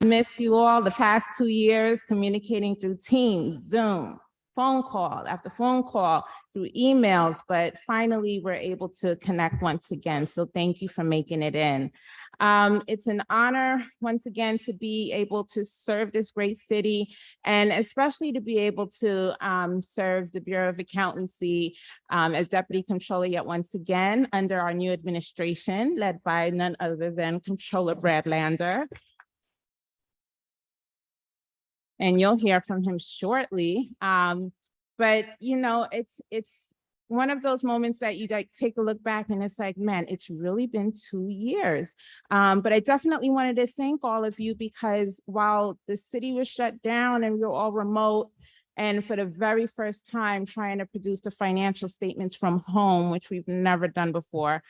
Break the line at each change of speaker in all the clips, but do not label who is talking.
Missed you all the past 2 years, communicating through Teams, Zoom, phone call after phone call, through emails, but finally we're able to connect once again. So thank you for making it in. It's an honor once again to be able to serve this great city, and especially to be able to serve the Bureau of Accountancy as Deputy Controller yet once again under our new administration led by none other than Controller Brad Lander. And you'll hear from him shortly. But you know, it's one of those moments that you like take a look back and it's like, man, it's really been 2 years. But I definitely wanted to thank all of you, because while the city was shut down and we were all remote, and for the very first time trying to produce the financial statements from home, which we've never done before,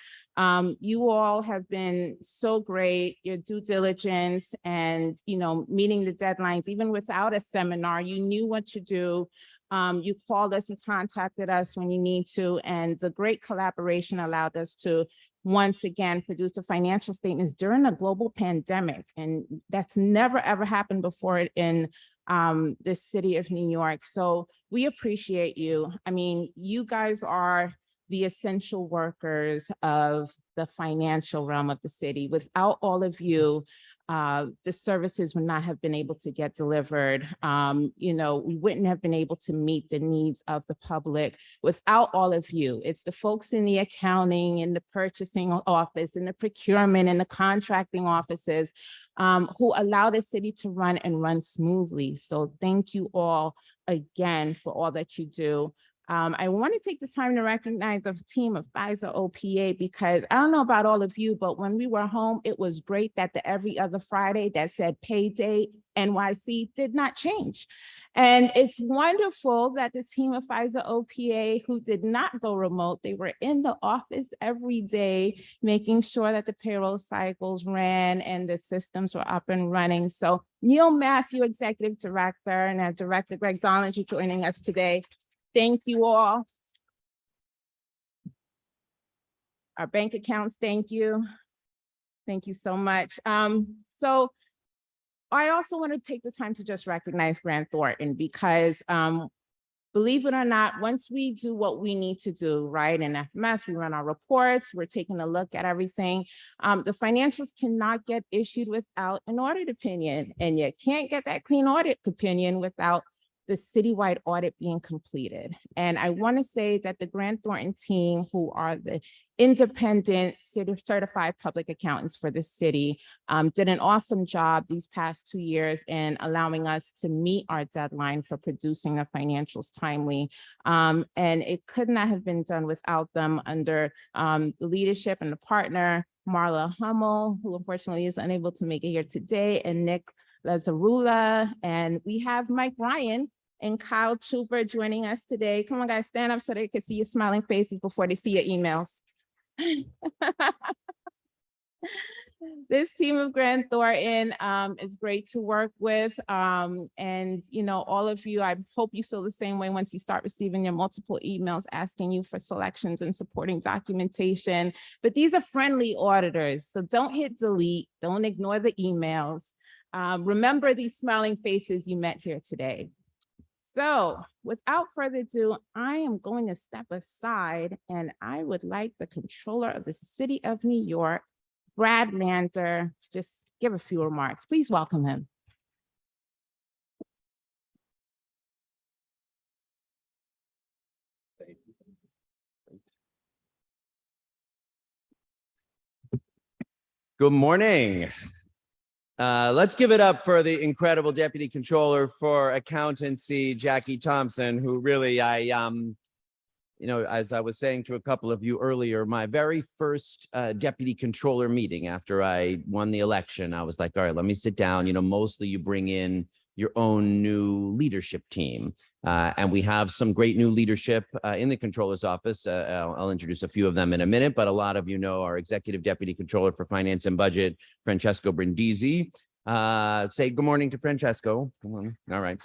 you all have been so great. Your due diligence and, you know, meeting the deadlines, even without a seminar, you knew what to do. You called us and contacted us when you need to, and the great collaboration allowed us to once again produce the financial statements during a global pandemic. And that's never, ever happened before in the city of New York. So we appreciate you. I mean, you guys are the essential workers of the financial realm of the city. Without all of you, the services would not have been able to get delivered. You know, we wouldn't have been able to meet the needs of the public without all of you. It's the folks in the accounting and the purchasing office and the procurement and the contracting offices who allow the city to run and run smoothly. So thank you all again for all that you do. I want to take the time to recognize the team of FISA OPA, because I don't know about all of you, but when we were home, it was great that the every other Friday that said payday NYC did not change. And it's wonderful that the team of FISA OPA who did not go remote, they were in the office every day, making sure that the payroll cycles ran and the systems were up and running. So Neil Matthew, Executive Director, and our Director Greg Dollinger joining us today. Thank you all. Our bank accounts, thank you. Thank you so much. So I also want to take the time to just recognize Grant Thornton, because believe it or not, once we do what we need to do, right, in FMS, we run our reports, we're taking a look at everything. The financials cannot get issued without an audit opinion, and you can't get that clean audit opinion without the citywide audit being completed. And I want to say that the Grant Thornton team, who are the independent certified public accountants for the city, did an awesome job these past 2 years in allowing us to meet our deadline for producing the financials timely. And it could not have been done without them under the leadership and the partner, Marla Hummel, who unfortunately is unable to make it here today, and Nick Lazzarula, and we have Mike Ryan and Kyle Trooper joining us today. Come on, guys, stand up so they can see your smiling faces before they see your emails. This team of Grant Thornton is great to work with. And, you know, all of you, I hope you feel the same way once you start receiving your multiple emails asking you for selections and supporting documentation. But these are friendly auditors, so don't hit delete, don't ignore the emails. Remember these smiling faces you met here today. So without further ado, I am going to step aside, and I would like the Controller of the City of New York, Brad Lander, to just give a few remarks. Please welcome him.
Good morning. Let's give it up for the incredible Deputy Controller for Accountancy, Jackie Thompson, who really, you know, as I was saying to a couple of you earlier, my very first Deputy Controller meeting after I won the election, I was like, all right, let me sit down. You know, mostly you bring in your own new leadership team. And we have some great new leadership in the Controller's office. I'll introduce a few of them in a minute, but a lot of you know our Executive Deputy Controller for Finance and Budget, Francesco Brindisi. Say good morning to Francesco. Come on. All right.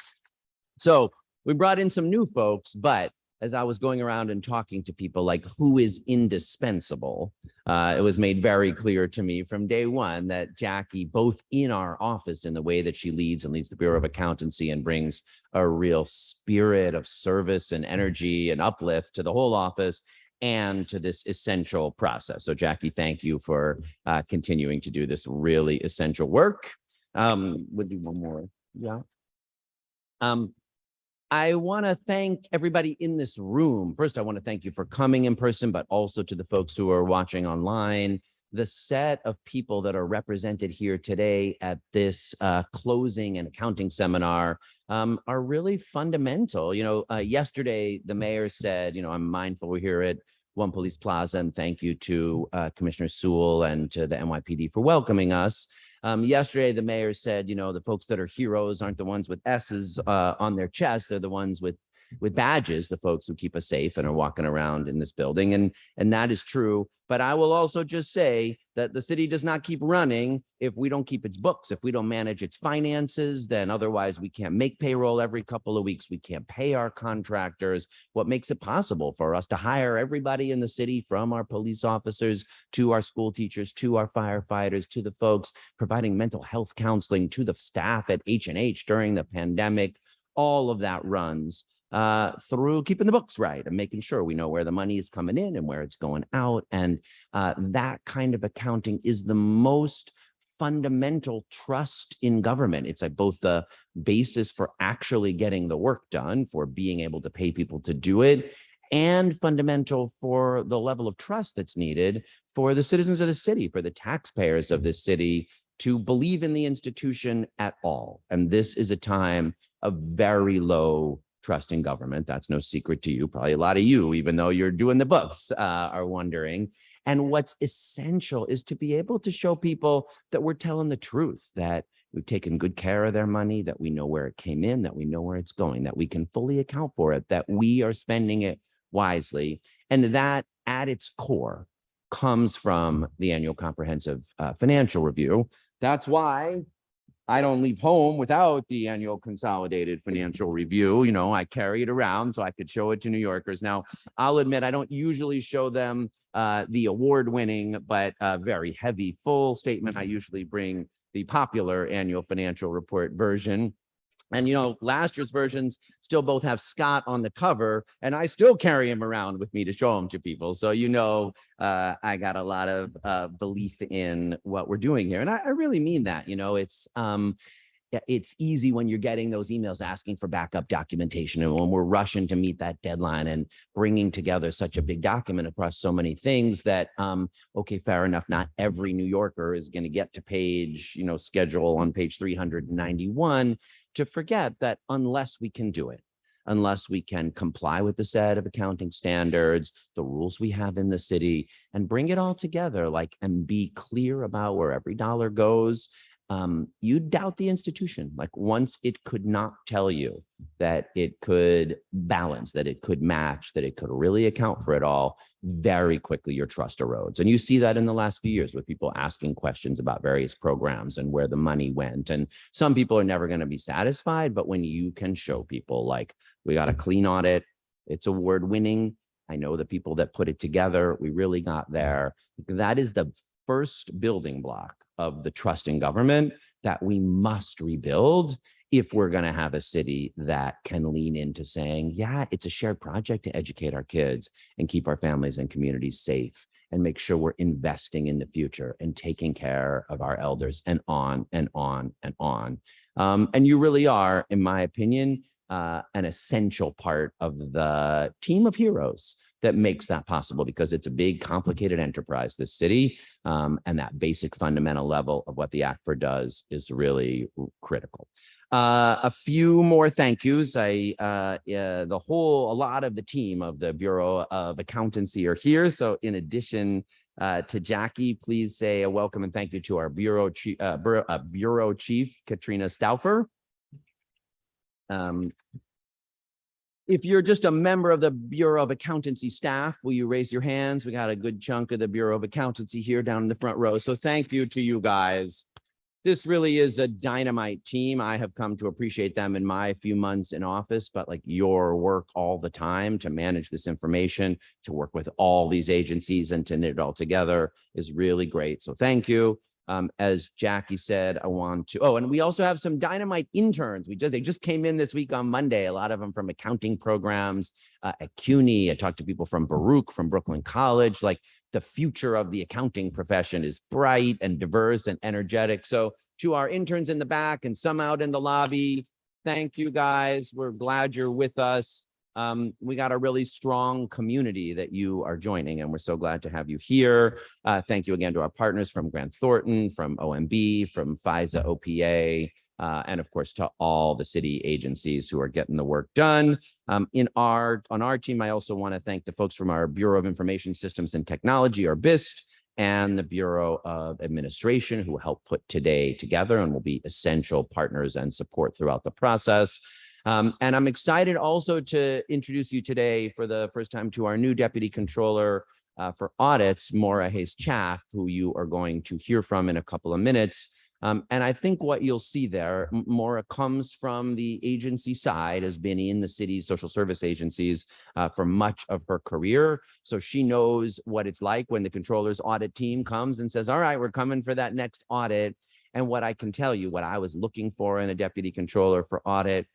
So we brought in some new folks, but as I was going around and talking to people, like who is indispensable, it was made very clear to me from day one that Jackie, both in our office in the way that she leads the Bureau of Accountancy and brings a real spirit of service and energy and uplift to the whole office and to this essential process. So Jackie, thank you for continuing to do this really essential work. We'll do one more. Yeah. I want to thank everybody in this room. First, I want to thank you for coming in person, but also to the folks who are watching online. The set of people that are represented here today at this closing and accounting seminar are really fundamental. Yesterday, the mayor said, I'm mindful we're here at One Police Plaza, and thank you to Commissioner Sewell and to the NYPD for welcoming us. Yesterday, the mayor said, the folks that are heroes aren't the ones with S's on their chest. They're the ones with badges, the folks who keep us safe and are walking around in this building. And that is true. But I will also just say that the city does not keep running if we don't keep its books, if we don't manage its finances, then otherwise we can't make payroll every couple of weeks. We can't pay our contractors. What makes it possible for us to hire everybody in the city, from our police officers to our school teachers, to our firefighters, to the folks providing mental health counseling, to the staff at H&H during the pandemic, all of that runs through keeping the books right and making sure we know where the money is coming in and where it's going out. And that kind of accounting is the most fundamental trust in government. It's like both the basis for actually getting the work done, for being able to pay people to do it, and fundamental for the level of trust that's needed for the citizens of the city, for the taxpayers of this city to believe in the institution at all. And this is a time of very low trust in government. That's no secret to you. Probably a lot of you, even though you're doing the books, are wondering. And what's essential is to be able to show people that we're telling the truth, that we've taken good care of their money, that we know where it came in, that we know where it's going, that we can fully account for it, that we are spending it wisely. And that at its core comes from the annual comprehensive financial review. That's why I don't leave home without the annual consolidated financial review. I carry it around so I could show it to New Yorkers. Now, I'll admit I don't usually show them the award-winning but very heavy full statement. I usually bring the popular annual financial report version. And, last year's versions still both have Scott on the cover, and I still carry him around with me to show them to people. So, I got a lot of belief in what we're doing here. And I really mean that. It's easy when you're getting those emails asking for backup documentation, and when we're rushing to meet that deadline and bringing together such a big document across so many things that, okay, fair enough, not every New Yorker is going to get to schedule on page 391, to forget that unless we can do it, unless we can comply with the set of accounting standards, the rules we have in the city, and bring it all together, and be clear about where every dollar goes, you doubt the institution. Once it could not tell you that it could balance, that it could match, that it could really account for it all, very quickly your trust erodes. And you see that in the last few years with people asking questions about various programs and where the money went. And some people are never going to be satisfied, but when you can show people we got a clean audit, it's award-winning, I know the people that put it together, we really got there, that is the first building block of the trust in government that we must rebuild if we're going to have a city that can lean into saying, yeah, it's a shared project to educate our kids and keep our families and communities safe and make sure we're investing in the future and taking care of our elders, and on and on and on. And you really are, in my opinion, an essential part of the team of heroes that makes that possible, because it's a big, complicated enterprise, this city, and that basic fundamental level of what the ACFR does is really critical. A few more thank yous. A lot of the team of the Bureau of Accountancy are here. So in addition to Jackie, please say a welcome and thank you to our Bureau Chief, Katrina Stauffer. If you're just a member of the Bureau of Accountancy staff, will you raise your hands? We got a good chunk of the Bureau of Accountancy here down in the front row. So thank you to you guys. This really is a dynamite team. I have come to appreciate them in my few months in office, but like your work all the time to manage this information, to work with all these agencies and to knit it all together is really great. So thank you. As Jackie said, I want to, oh, and we also have some dynamite interns. They just came in this week on Monday, a lot of them from accounting programs at CUNY. I talked to people from Baruch, from Brooklyn College. Like, the future of the accounting profession is bright and diverse and energetic. So to our interns in the back and some out in the lobby, thank you guys. We're glad you're with us. We got a really strong community that you are joining, and we're so glad to have you here. Thank you again to our partners from Grant Thornton, from OMB, from FISA OPA, and of course to all the city agencies who are getting the work done. On our team, I also want to thank the folks from our Bureau of Information Systems and Technology, or BIST, and the Bureau of Administration, who helped put today together and will be essential partners and support throughout the process. And I'm excited also to introduce you today for the first time to our new Deputy Controller for Audits, Maura Hayes-Chaff, who you are going to hear from in a couple of minutes. And I think what you'll see there, Maura comes from the agency side, has been in the city's social service agencies for much of her career. So she knows what it's like when the controller's audit team comes and says, all right, we're coming for that next audit. And what I can tell you, what I was looking for in a deputy controller for audit,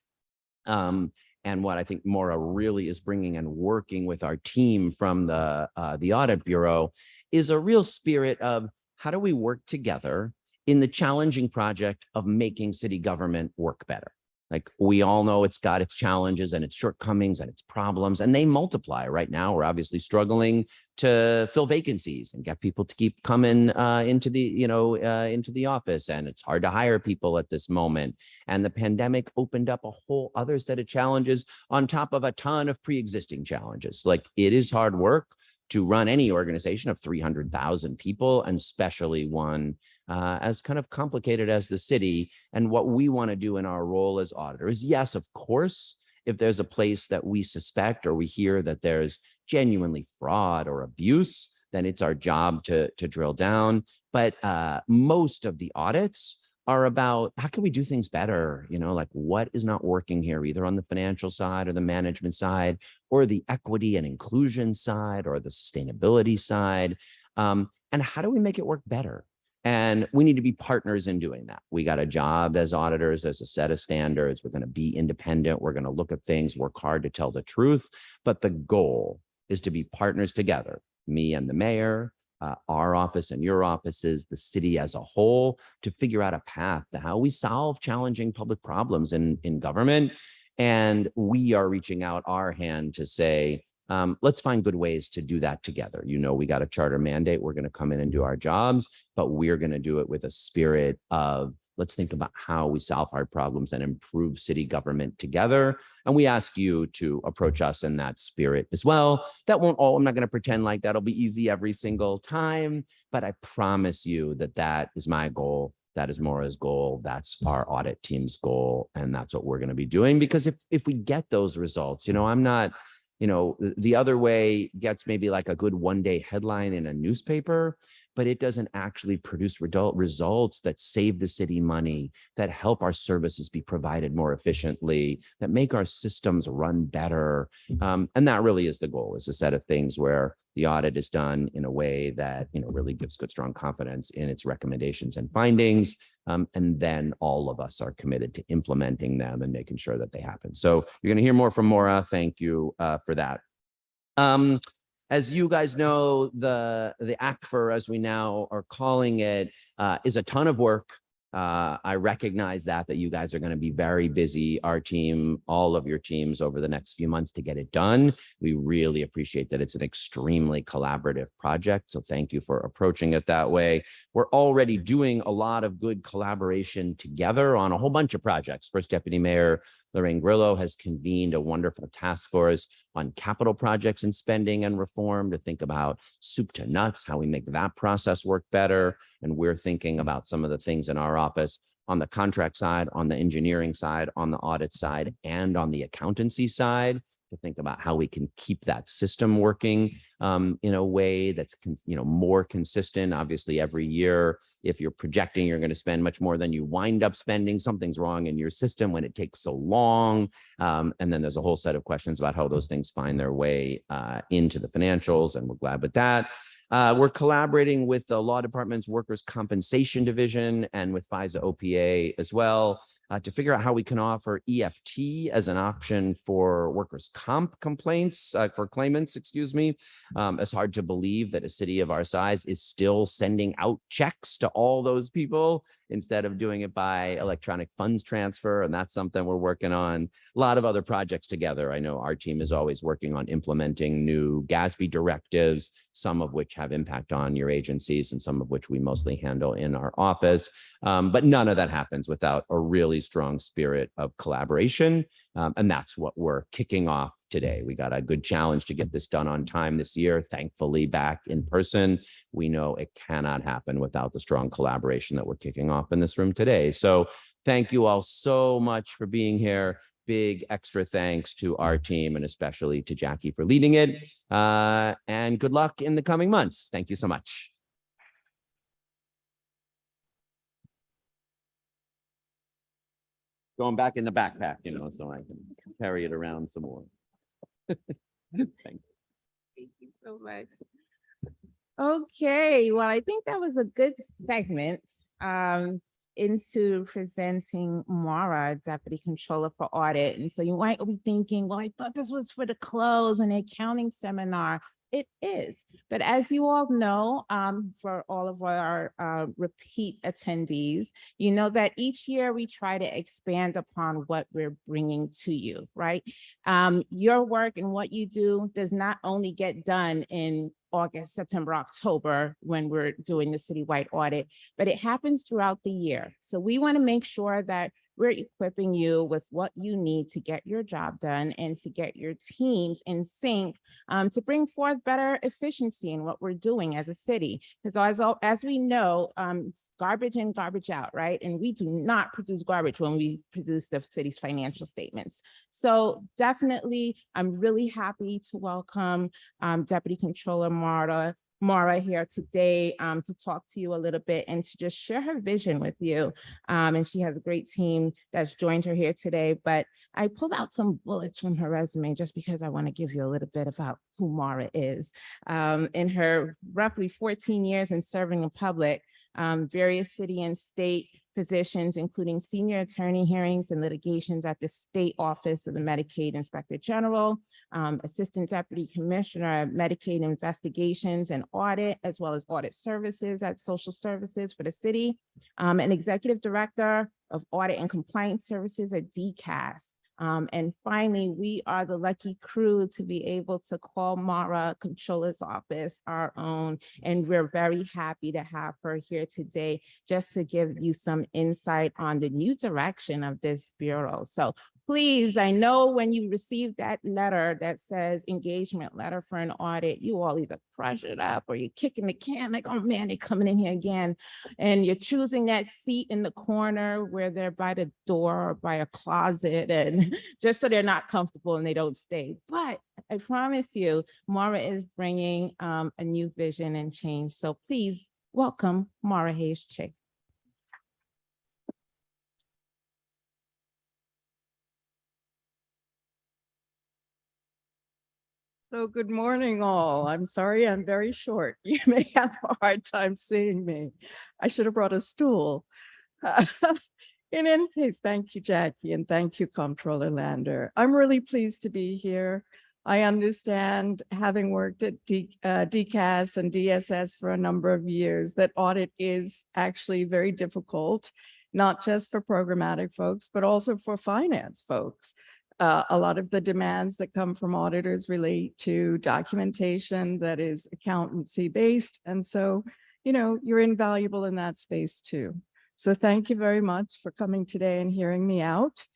and what I think Maura really is bringing and working with our team from the Audit Bureau is a real spirit of how do we work together in the challenging project of making city government work better. Like, we all know it's got its challenges and its shortcomings and its problems, and they multiply. Right now, we're obviously struggling to fill vacancies and get people to keep coming into the office, and it's hard to hire people at this moment. And the pandemic opened up a whole other set of challenges on top of a ton of pre-existing challenges. Like, it is hard work to run any organization of 300,000 people, and especially one as kind of complicated as the city. And what we want to do in our role as auditor is, yes, of course, if there's a place that we suspect or we hear that there's genuinely fraud or abuse, then it's our job to drill down. But most of the audits are about how can we do things better? Like, what is not working here, either on the financial side or the management side, or the equity and inclusion side, or the sustainability side. And how do we make it work better? And we need to be partners in doing that. We got a job as auditors. There's a set of standards. We're going to be independent. We're going to look at things, work hard to tell the truth. But the goal is to be partners together, me and the mayor, our office and your offices, the city as a whole, to figure out a path to how we solve challenging public problems in government. And we are reaching out our hand to say, let's find good ways to do that together. We got a charter mandate. We're going to come in and do our jobs, but we're going to do it with a spirit of, let's think about how we solve hard problems and improve city government together. And we ask you to approach us in that spirit as well. I'm not going to pretend like that'll be easy every single time, but I promise you that is my goal. That is Maura's goal. That's our audit team's goal. And that's what we're going to be doing. Because if we get those results, I'm not, the other way gets maybe like a good one-day headline in a newspaper, but it doesn't actually produce results that save the city money, that help our services be provided more efficiently, that make our systems run better. And that really is the goal, is a set of things where the audit is done in a way that really gives good, strong confidence in its recommendations and findings. And then all of us are committed to implementing them and making sure that they happen. So you're going to hear more from Maura. Thank you for that. As you guys know, the ACFR, as we now are calling it, is a ton of work. I recognize that you guys are going to be very busy, our team, all of your teams, over the next few months to get it done. We really appreciate that it's an extremely collaborative project. So thank you for approaching it that way. We're already doing a lot of good collaboration together on a whole bunch of projects. First Deputy Mayor Lorraine Grillo has convened a wonderful task force on capital projects and spending and reform to think about soup to nuts, how we make that process work better. And we're thinking about some of the things in our office on the contract side, on the engineering side, on the audit side, and on the accountancy side to think about how we can keep that system working in a way that's more consistent. Obviously, every year, if you're projecting you're going to spend much more than you wind up spending, something's wrong in your system when it takes so long. And then there's a whole set of questions about how those things find their way into the financials, and we're glad with that. We're collaborating with the Law Department's Workers' Compensation Division and with FISA OPA as well to figure out how we can offer EFT as an option for workers' comp complaints, for claimants, excuse me. It's hard to believe that a city of our size is still sending out checks to all those people instead of doing it by electronic funds transfer. And that's something we're working on. A lot of other projects together. I know our team is always working on implementing new GASB directives, some of which have impact on your agencies and some of which we mostly handle in our office. But none of that happens without a really strong spirit of collaboration. And that's what we're kicking off today. We got a good challenge to get this done on time this year, thankfully back in person. We know it cannot happen without the strong collaboration that we're kicking off in this room today. So thank you all so much for being here. Big extra thanks to our team and especially to Jackie for leading it. And good luck in the coming months. Thank you so much. Going back in the backpack, so I can carry it around some more. Thank you.
Thank you so much. Okay, well, I think that was a good segment into presenting Mara, Deputy Controller for Audit. And so you might be thinking, well, I thought this was for the close and the accounting seminar. It is, but as you all know, for all of our repeat attendees, you know that each year we try to expand upon what we're bringing to you, right? Your work and what you do does not only get done in August, September, October, when we're doing the citywide audit, but it happens throughout the year. So we want to make sure that we're equipping you with what you need to get your job done and to get your teams in sync to bring forth better efficiency in what we're doing as a city. Because as we know, garbage in, garbage out, right? And we do not produce garbage when we produce the city's financial statements. So definitely, I'm really happy to welcome Deputy Controller Mara here today to talk to you a little bit and to just share her vision with you. And she has a great team that's joined her here today, but I pulled out some bullets from her resume just because I want to give you a little bit about who Mara is. In her roughly 14 years in serving the public, various city and state positions, including senior attorney hearings and litigations at the State Office of the Medicaid Inspector General, Assistant Deputy Commissioner, Medicaid Investigations and Audit, as well as Audit Services at Social Services for the city, and Executive Director of Audit and Compliance Services at DCAS. And finally, we are the lucky crew to be able to call Mara Controller's Office our own. And we're very happy to have her here today just to give you some insight on the new direction of this bureau. So please, I know when you receive that letter that says engagement letter for an audit, you all either crush it up or you're kicking the can like, oh man, they're coming in here again. And you're choosing that seat in the corner where they're by the door or by a closet, and just so they're not comfortable and they don't stay. But I promise you, Mara is bringing a new vision and change. So please welcome Mara Hayes-Chick.
So good morning, all. I'm sorry I'm very short. You may have a hard time seeing me. I should have brought a stool. In any case, thank you, Jackie, and thank you, Comptroller Lander. I'm really pleased to be here. I understand, having worked at DCAS and DSS for a number of years, that audit is actually very difficult, not just for programmatic folks, but also for finance folks. A lot of the demands that come from auditors relate to documentation that is accountancy based. And so, you're invaluable in that space too. So thank you very much for coming today and hearing me out.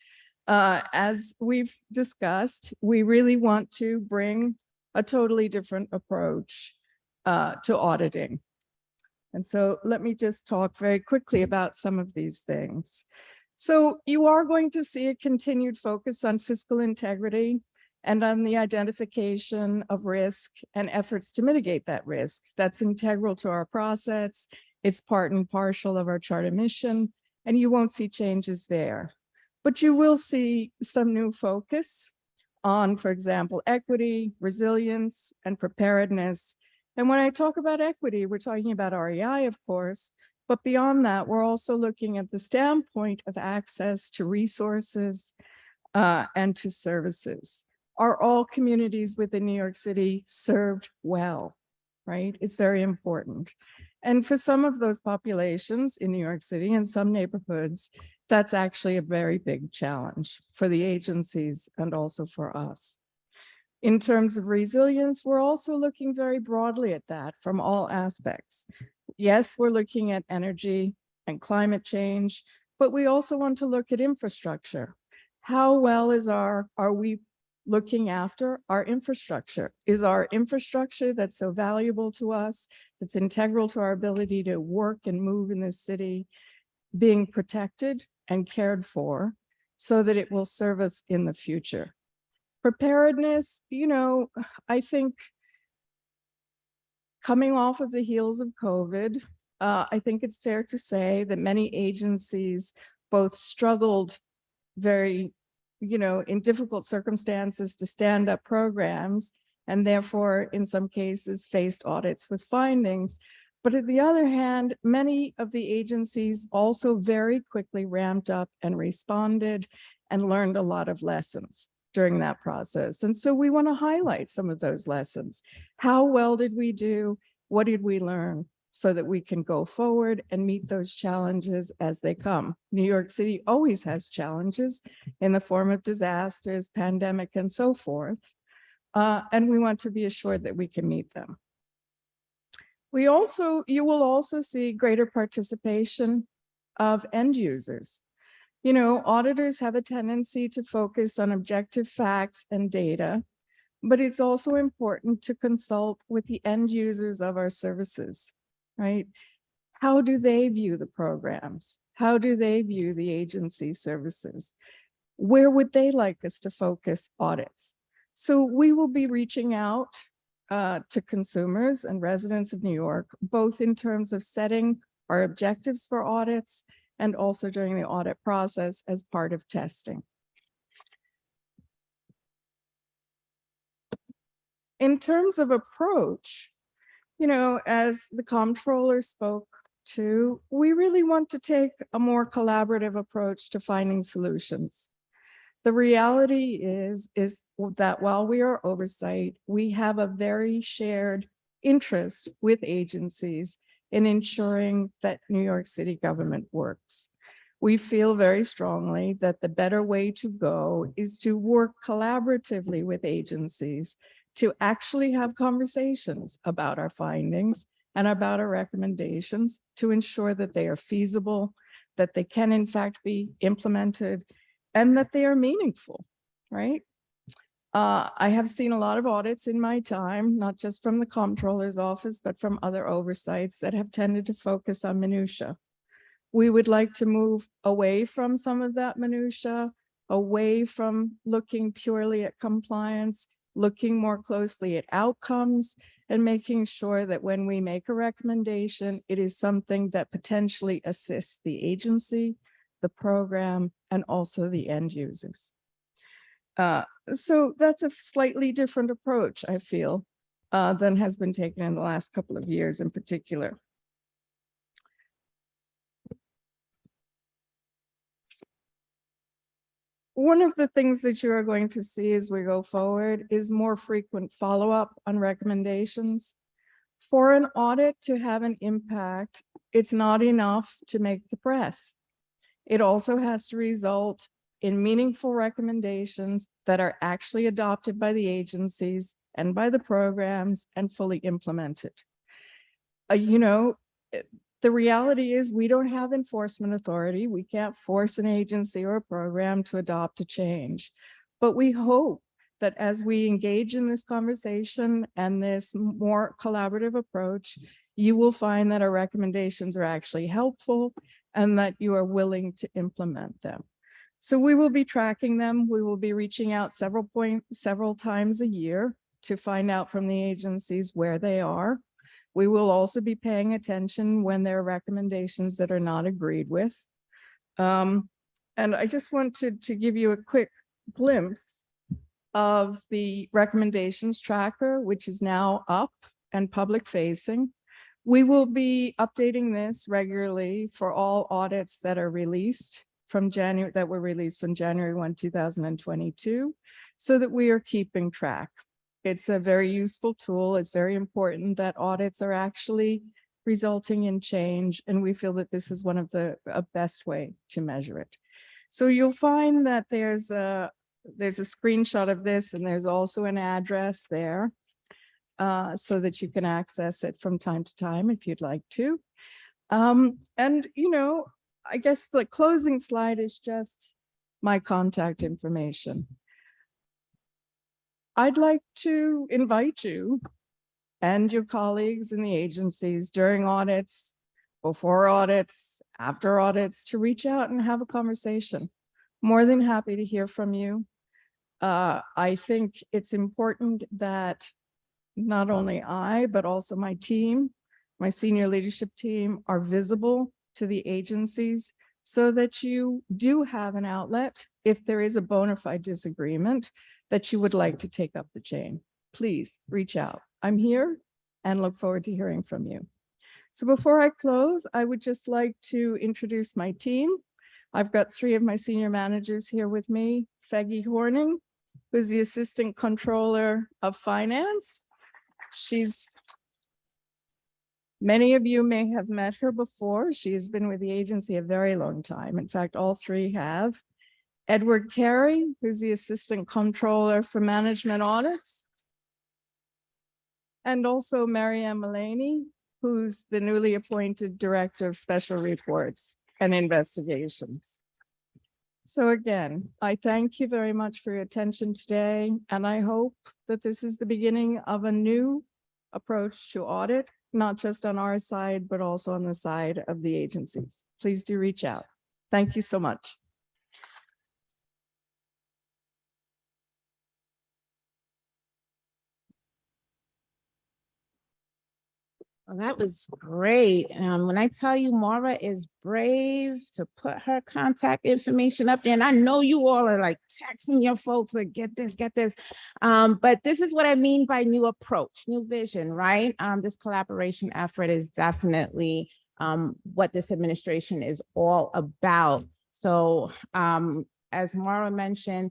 As we've discussed, we really want to bring a totally different approach to auditing. And so let me just talk very quickly about some of these things. So you are going to see a continued focus on fiscal integrity and on the identification of risk and efforts to mitigate that risk. That's integral to our process. It's part and parcel of our charter mission, and you won't see changes there. But you will see some new focus on, for example, equity, resilience, and preparedness. And when I talk about equity, we're talking about REI, of course, but beyond that, we're also looking at the standpoint of access to resources and to services. Are all communities within New York City served well, right? It's very important. And for some of those populations in New York City and some neighborhoods, that's actually a very big challenge for the agencies and also for us. In terms of resilience, we're also looking very broadly at that from all aspects. Yes, we're looking at energy and climate change, but we also want to look at infrastructure. How well are we looking after our infrastructure? Is our infrastructure that's so valuable to us, that's integral to our ability to work and move in this city, being protected and cared for so that it will serve us in the future? Preparedness, I think coming off of the heels of COVID, I think it's fair to say that many agencies both struggled very, in difficult circumstances to stand up programs, and therefore, in some cases, faced audits with findings. But on the other hand, many of the agencies also very quickly ramped up and responded and learned a lot of lessons during that process. And so we want to highlight some of those lessons. How well did we do? What did we learn? So that we can go forward and meet those challenges as they come. New York City always has challenges in the form of disasters, pandemic, and so forth. And we want to be assured that we can meet them. You will also see greater participation of end users. Auditors have a tendency to focus on objective facts and data, but it's also important to consult with the end users of our services, right? How do they view the programs? How do they view the agency services? Where would they like us to focus audits? So we will be reaching out to consumers and residents of New York, both in terms of setting our objectives for audits and also during the audit process as part of testing. In terms of approach, as the comptroller spoke to, we really want to take a more collaborative approach to finding solutions. The reality is that while we are oversight, we have a very shared interest with agencies in ensuring that New York City government works. We feel very strongly that the better way to go is to work collaboratively with agencies to actually have conversations about our findings and about our recommendations to ensure that they are feasible, that they can in fact be implemented, and that they are meaningful, right? I have seen a lot of audits in my time, not just from the comptroller's office, but from other oversights that have tended to focus on minutia. We would like to move away from some of that minutia, away from looking purely at compliance, looking more closely at outcomes, and making sure that when we make a recommendation, it is something that potentially assists the agency, the program, and also the end users. So that's a slightly different approach, I feel, than has been taken in the last couple of years in particular. One of the things that you are going to see as we go forward is more frequent follow-up on recommendations. For an audit to have an impact, it's not enough to make the press. It also has to result in meaningful recommendations that are actually adopted by the agencies and by the programs and fully implemented. The reality is we don't have enforcement authority. We can't force an agency or a program to adopt a change. But we hope that as we engage in this conversation and this more collaborative approach, you will find that our recommendations are actually helpful and that you are willing to implement them. So we will be tracking them. We will be reaching out several times a year to find out from the agencies where they are. We will also be paying attention when there are recommendations that are not agreed with. And I just wanted to give you a quick glimpse of the recommendations tracker, which is now up and public facing. We will be updating this regularly for all audits that are released from January, that were released from January 1, 2022, so that we are keeping track. It's a very useful tool. It's very important that audits are actually resulting in change, and we feel that this is one of the best way to measure it. So you'll find that there's a screenshot of this, and there's also an address there so that you can access it from time to time if you'd like to. And, you know, I guess the closing slide is just my contact information. I'd like to invite you and your colleagues in the agencies during audits, before audits, after audits, to reach out and have a conversation. More than happy to hear from you. I think it's important that not only I, but also my team, my senior leadership team, are visible to the agencies so that you do have an outlet if there is a bona fide disagreement that you would like to take up the chain. Please reach out. I'm here and look forward to hearing from you. So before I close, I would just like to introduce my team. I've got 3 of my senior managers here with me. Feggy Horning, who's the Assistant Controller of Finance. Many of you may have met her before. She has been with the agency a very long time. In fact, all 3 have. Edward Carey, who's the Assistant Controller for Management Audits. And also Marianne Mullaney, who's the newly appointed Director of Special Reports and Investigations. So again, I thank you very much for your attention today, and I hope that this is the beginning of a new approach to audit, not just on our side, but also on the side of the agencies. Please do reach out. Thank you so much.
Well, that was great. When I tell you Maura is brave to put her contact information up there, and I know you all are like texting your folks or get this. But this is what I mean by new approach, new vision, right? This collaboration effort is definitely what this administration is all about. So as Maura mentioned,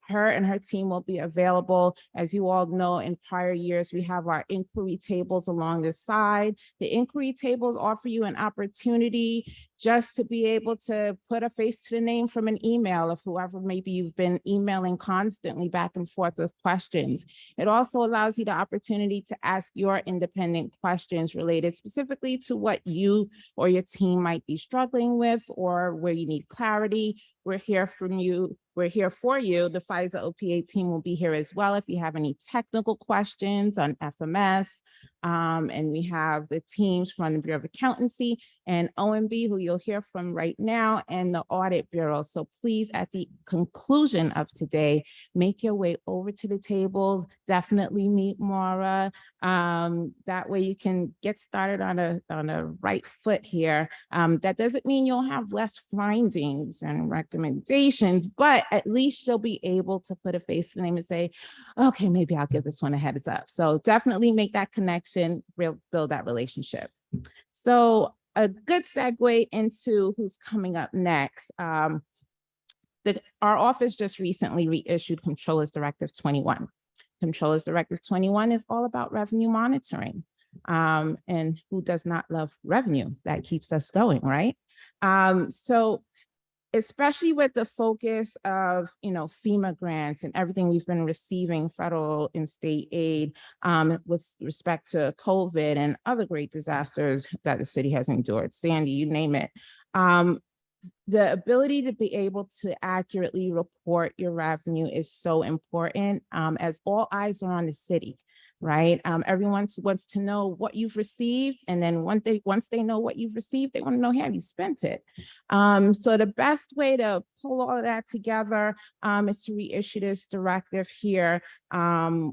her and her team will be available. As you all know, in prior years, we have our inquiry tables along the side. The inquiry tables offer you an opportunity just to be able to put a face to the name from an email of whoever maybe you've been emailing constantly back and forth with questions. It also allows you the opportunity to ask your independent questions related specifically to what you or your team might be struggling with or where you need clarity. We're here from you. We're here for you. The FISA OPA team will be here as well if you have any technical questions on FMS. And we have the teams from the Bureau of Accountancy and OMB, who you'll hear from right now, and the Audit Bureau. So please, at the conclusion of today, make your way over to the tables. Definitely meet Maura. That way you can get started on a right foot here. That doesn't mean you'll have less findings and recommendations, but at least you'll be able to put a face to the name and say, okay, maybe I'll give this one a heads up. So definitely make that connection, build that relationship. So a good segue into who's coming up next. Our office just recently reissued Comptroller's Directive 21. Comptroller's Directive 21 is all about revenue monitoring. And who does not love revenue? That keeps us going, right? So especially with the focus of, FEMA grants and everything we've been receiving, federal and state aid, with respect to COVID and other great disasters that the city has endured, Sandy, you name it. The ability to be able to accurately report your revenue is so important, as all eyes are on the city. right? Everyone wants to know what you've received. And then once they know what you've received, they want to know, have you spent it? So the best way to pull all of that together is to reissue this directive here,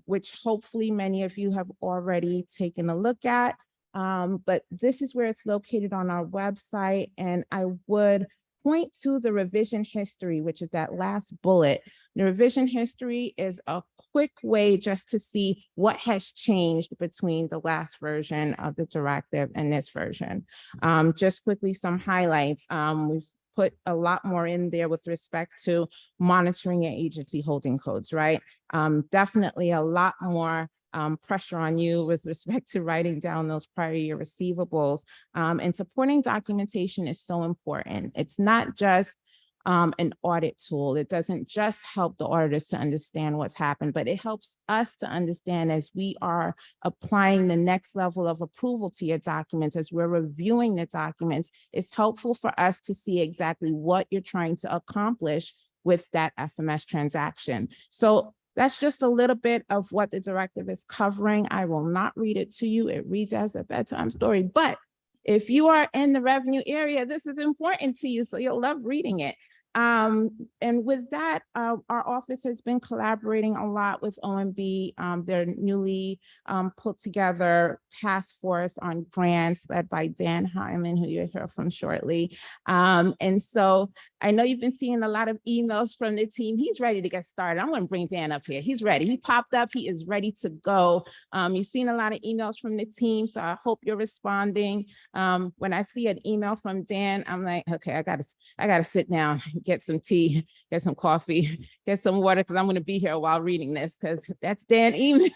which hopefully many of you have already taken a look at. But this is where it's located on our website. And I would point to the revision history, which is that last bullet. The revision history is a quick way just to see what has changed between the last version of the directive and this version. Just quickly, some highlights. We've put a lot more in there with respect to monitoring and agency holding codes, right? Definitely a lot more pressure on you with respect to writing down those prior year receivables. And supporting documentation is so important. It's not just an audit tool. It doesn't just help the auditors to understand what's happened, but it helps us to understand as we are applying the next level of approval to your documents, as we're reviewing the documents, it's helpful for us to see exactly what you're trying to accomplish with that FMS transaction. So that's just a little bit of what the directive is covering. I will not read it to you. It reads as a bedtime story, but if you are in the revenue area, this is important to you, so you'll love reading it. And with that, our office has been collaborating a lot with OMB. Their newly put together task force on grants led by Dan Hyman, who you'll hear from shortly. And so I know you've been seeing a lot of emails from the team. He's ready to get started. I'm going to bring Dan up here. He's ready. He popped up. He is ready to go. You've seen a lot of emails from the team, so I hope you're responding. When I see an email from Dan, I'm like, okay, I gotta sit down, get some tea, get some coffee, get some water, because I'm going to be here while reading this, because that's Dan email.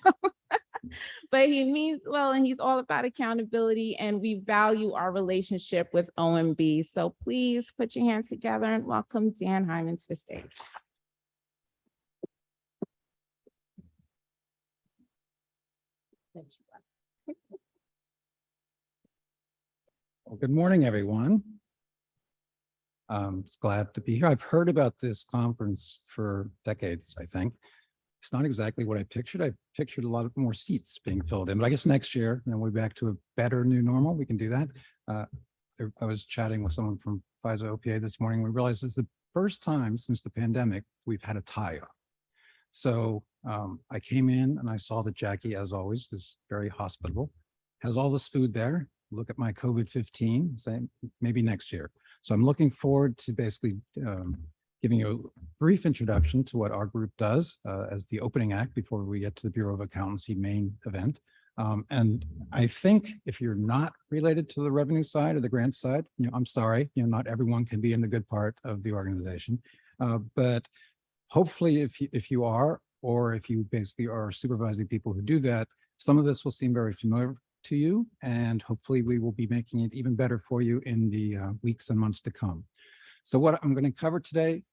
But he means well, and he's all about accountability, and we value our relationship with OMB. So please put your hands together and welcome Dan Hyman to the stage.
Well, good morning, everyone. It's glad to be here. I've heard about this conference for decades, I think. It's not exactly what I pictured. I pictured a lot of more seats being filled in, but I guess next year, we'll be back to a better new normal. We can do that. I was chatting with someone from Pfizer OPA this morning. We realized it's the first time since the pandemic we've had a tie-up. So I came in and I saw that Jackie, as always, is very hospitable, has all this food there. Look at my COVID-15, saying maybe next year. So I'm looking forward to basically giving you a brief introduction to what our group does as the opening act before we get to the Bureau of Accountancy main event. And I think if you're not related to the revenue side or the grant side, I'm sorry, not everyone can be in the good part of the organization. But hopefully if you are, or if you basically are supervising people who do that, some of this will seem very familiar to you, and hopefully we will be making it even better for you in the weeks and months to come. So what I'm going to cover today,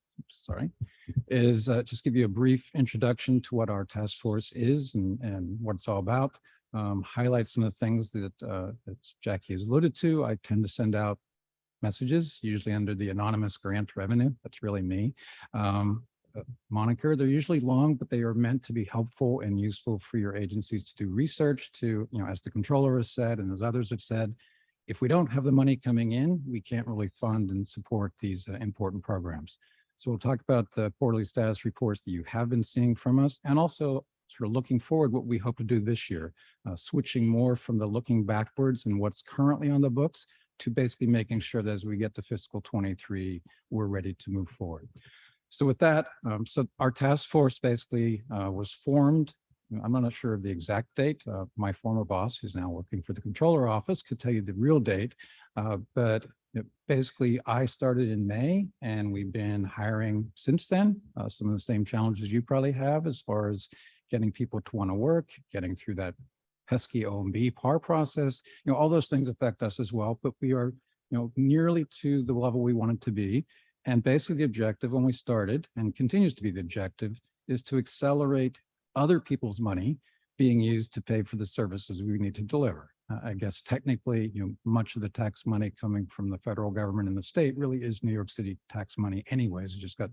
is just give you a brief introduction to what our task force is and what it's all about. Highlight some of the things that Jackie has alluded to. I tend to send out messages, usually under the anonymous grant revenue. That's really me. Moniker. They're usually long, but they are meant to be helpful and useful for your agencies to do research to, as the controller has said, and as others have said, if we don't have the money coming in, we can't really fund and support these important programs. So we'll talk about the quarterly status reports that you have been seeing from us, and also sort of looking forward what we hope to do this year, switching more from the looking backwards and what's currently on the books to basically making sure that as we get to fiscal 23, we're ready to move forward. So with that, so our task force basically was formed. I'm not sure of the exact date. My former boss, who's now working for the controller office, could tell you the real date. But basically, I started in May, and we've been hiring since then. Some of the same challenges you probably have as far as getting people to want to work, getting through that pesky OMB PAR process. All those things affect us as well. But we are, nearly to the level we wanted to be. And basically the objective when we started, and continues to be the objective, is to accelerate other people's money being used to pay for the services we need to deliver. I guess technically, much of the tax money coming from the federal government and the state really is New York City tax money anyways. It just got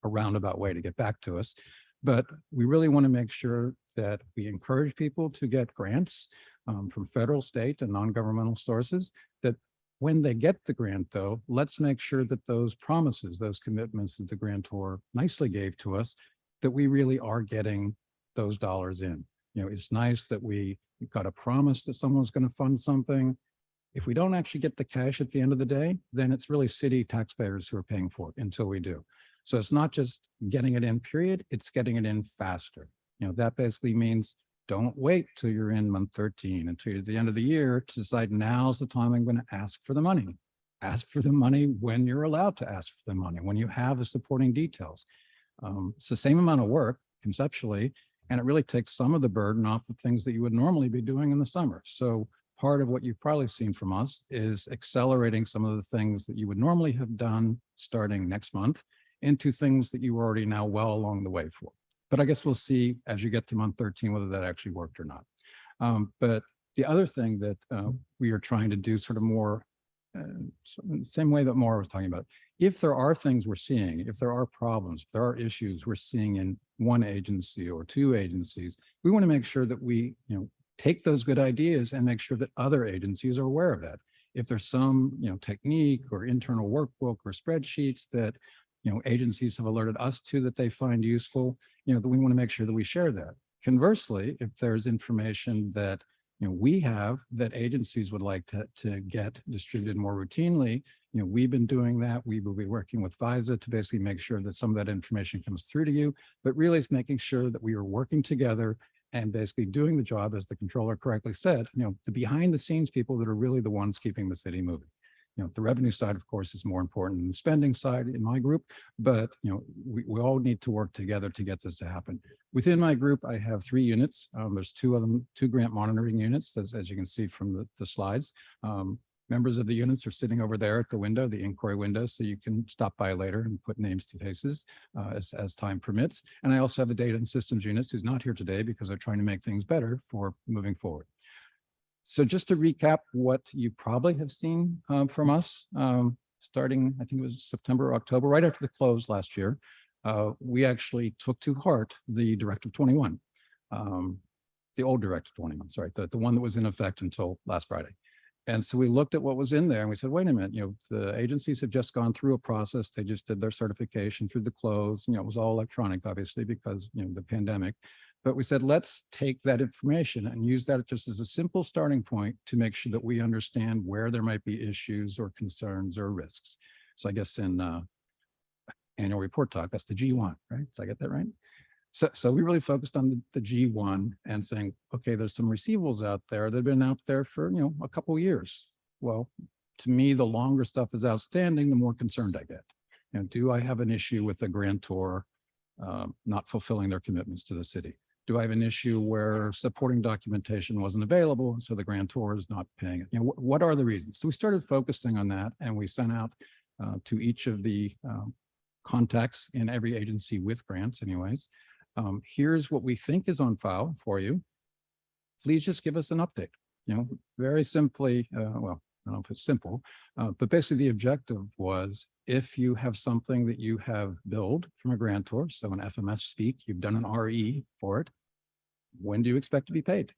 a roundabout way to get back to us. But we really want to make sure that we encourage people to get grants from federal, state, and non-governmental sources, that when they get the grant, though, let's make sure that those promises, those commitments that the grantor nicely gave to us, that we really are getting those dollars in. You know, it's nice that we got a promise that someone's going to fund something. If we don't actually get the cash at the end of the day, then it's really city taxpayers who are paying for it until we do. So it's not just getting it in, period, it's getting it in faster. You know, that basically means don't wait till you're in month 13 until you're at the end of the year to decide now's the time I'm going to ask for the money. Ask for the money when you're allowed to ask for the money, when you have the supporting details. It's the same amount of work conceptually, and it really takes some of the burden off the things that you would normally be doing in the summer. So part of what you've probably seen from us is accelerating some of the things that you would normally have done starting next month into things that you were already now well along the way for. But I guess we'll see as you get to month 13 whether that actually worked or not. But the other thing that we are trying to do sort of more, the same way that Maura was talking about, if there are things we're seeing, if there are problems, if there are issues we're seeing in one agency or two agencies, we want to make sure that we, take those good ideas and make sure that other agencies are aware of that. If there's some, technique or internal workbook or spreadsheets that, agencies have alerted us to that they find useful, that we want to make sure that we share that. Conversely, if there's information that, we have that agencies would like to get distributed more routinely, we've been doing that. We will be working with FISA to basically make sure that some of that information comes through to you, but really it's making sure that we are working together and basically doing the job, as the controller correctly said, the behind the scenes people that are really the ones keeping the city moving. The revenue side, of course, is more important than the spending side in my group, but we all need to work together to get this to happen. Within my group, I have 3 units. There's 2 of them, 2 grant monitoring units, as you can see from the slides. Members of the units are sitting over there at the window, the inquiry window, so you can stop by later and put names to faces as time permits. And I also have the data and systems units, who's not here today because they're trying to make things better for moving forward. So just to recap what you probably have seen from us, starting, I think it was September or October, right after the close last year, we actually took to heart the Directive 21, the old Directive 21, sorry, the one that was in effect until last Friday. And so we looked at what was in there and we said, wait a minute, the agencies have just gone through a process. They just did their certification through the close. It was all electronic, obviously, because, the pandemic. But we said, let's take that information and use that just as a simple starting point to make sure that we understand where there might be issues or concerns or risks. So I guess in annual report talk, that's the G1, right? Did I get that right? So we really focused on the G1 and saying, okay, there's some receivables out there that have been out there for, a couple of years. Well, to me, the longer stuff is outstanding, the more concerned I get. Do I have an issue with a grantor not fulfilling their commitments to the city? Do I have an issue where supporting documentation wasn't available, and so the grantor is not paying it? What are the reasons? So we started focusing on that, and we sent out to each of the contacts in every agency with grants anyways. Here's what we think is on file for you. Please just give us an update. Very simply, well, I don't know if it's simple, but basically the objective was, if you have something that you have billed from a grantor, so an FMS speak, you've done an RE for it, when do you expect to be paid?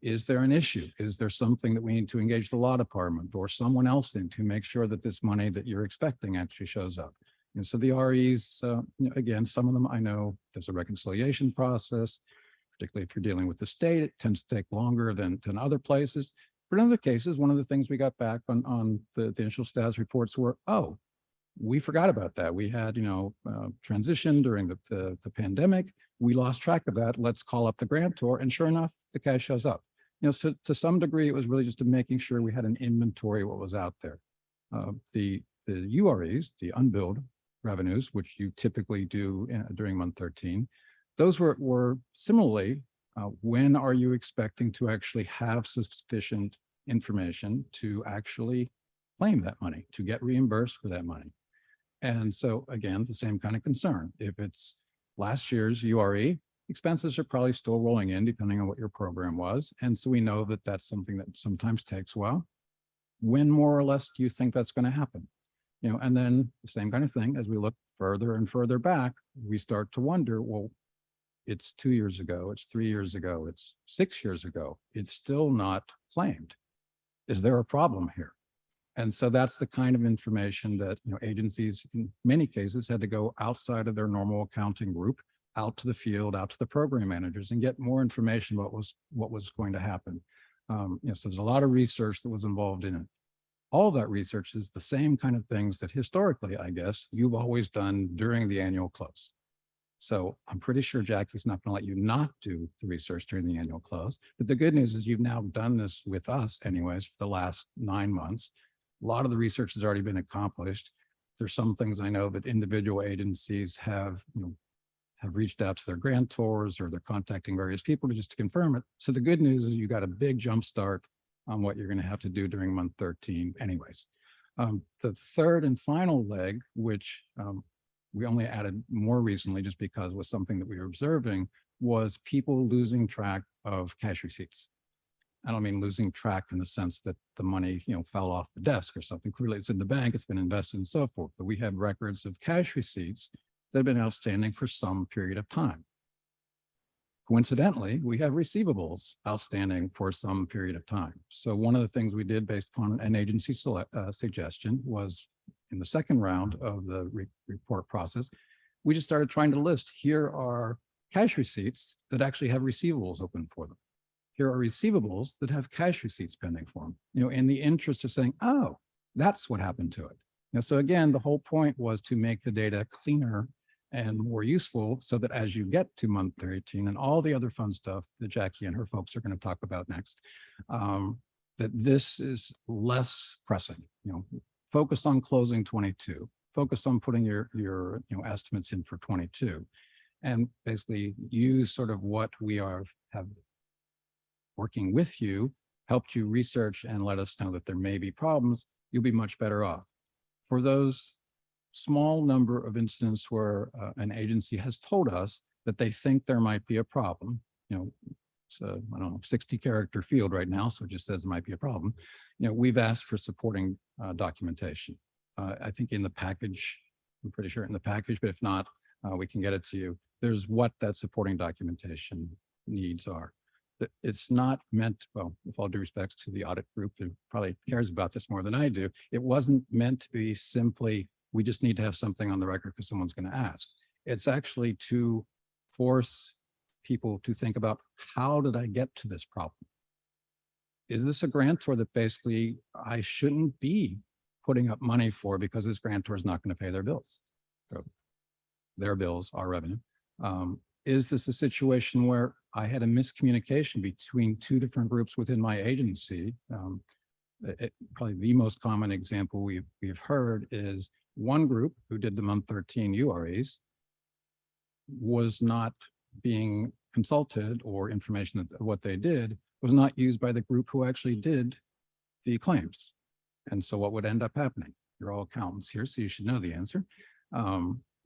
Is there an issue? Is there something that we need to engage the law department or someone else in to make sure that this money that you're expecting actually shows up? And so the REs, again, some of them I know there's a reconciliation process, particularly if you're dealing with the state, it tends to take longer than other places. But in other cases, one of the things we got back on the initial status reports were, oh, we forgot about that. We had, transition during the pandemic. We lost track of that. Let's call up the grantor. And sure enough, the cash shows up. So to some degree, it was really just making sure we had an inventory of what was out there. The UREs, the unbilled revenues, which you typically do during month 13, those were similarly, when are you expecting to actually have sufficient information to actually claim that money, to get reimbursed for that money? And so again, the same kind of concern. If it's last year's URE, expenses are probably still rolling in depending on what your program was. And so we know that that's something that sometimes takes a while. When more or less do you think that's going to happen? And then the same kind of thing, as we look further and further back, we start to wonder, well, It's 2 years ago, it's 3 years ago, it's 6 years ago. It's still not claimed. Is there a problem here? And so that's the kind of information that, agencies in many cases had to go outside of their normal accounting group, out to the field, out to the program managers and get more information about what was going to happen. So there's a lot of research that was involved in it. All of that research is the same kind of things that historically, I guess, you've always done during the annual close. So I'm pretty sure Jackie's not going to let you not do the research during the annual close. But the good news is you've now done this with us anyways for the last 9 months. A lot of the research has already been accomplished. There's some things I know that individual agencies have reached out to their grantors or they're contacting various people just to confirm it. So the good news is you got a big jump start on what you're going to have to do during month 13 anyways. The third and final leg, which we only added more recently just because it was something that we were observing, was people losing track of cash receipts. I don't mean losing track in the sense that the money, fell off the desk or something. Clearly it's in the bank, it's been invested and so forth, but we have records of cash receipts that have been outstanding for some period of time. Coincidentally, we have receivables outstanding for some period of time. So one of the things we did based upon an agency suggestion was in the second round of the report process, we just started trying to list, here are cash receipts that actually have receivables open for them. Here are receivables that have cash receipts pending for them, in the interest of saying, oh, that's what happened to it. So again, the whole point was to make the data cleaner and more useful so that as you get to month 13 and all the other fun stuff that Jackie and her folks are going to talk about next, that this is less pressing, focus on closing 22, focus on putting your estimates in for 22, and basically use sort of what we have working with you, helped you research and let us know that there may be problems, you'll be much better off. For those small number of incidents where an agency has told us that they think there might be a problem, it's a, I don't know, 60 character field right now, so it just says it might be a problem. We've asked for supporting documentation. I think in the package, I'm pretty sure in the package, but if not, we can get it to you. There's what that supporting documentation needs are. It's not meant, well, with all due respects to the audit group who probably cares about this more than I do, it wasn't meant to be simply, we just need to have something on the record because someone's going to ask. It's actually to force people to think about, how did I get to this problem? Is this a grantor that basically I shouldn't be putting up money for because this grantor is not going to pay their bills? So their bills, our revenue. Is this a situation where I had a miscommunication between two different groups within my agency? Probably the most common example we've heard is one group who did the month 13 URAs was not being consulted, or information that what they did was not used by the group who actually did the claims. And so what would end up happening? You're all accountants here, so you should know the answer.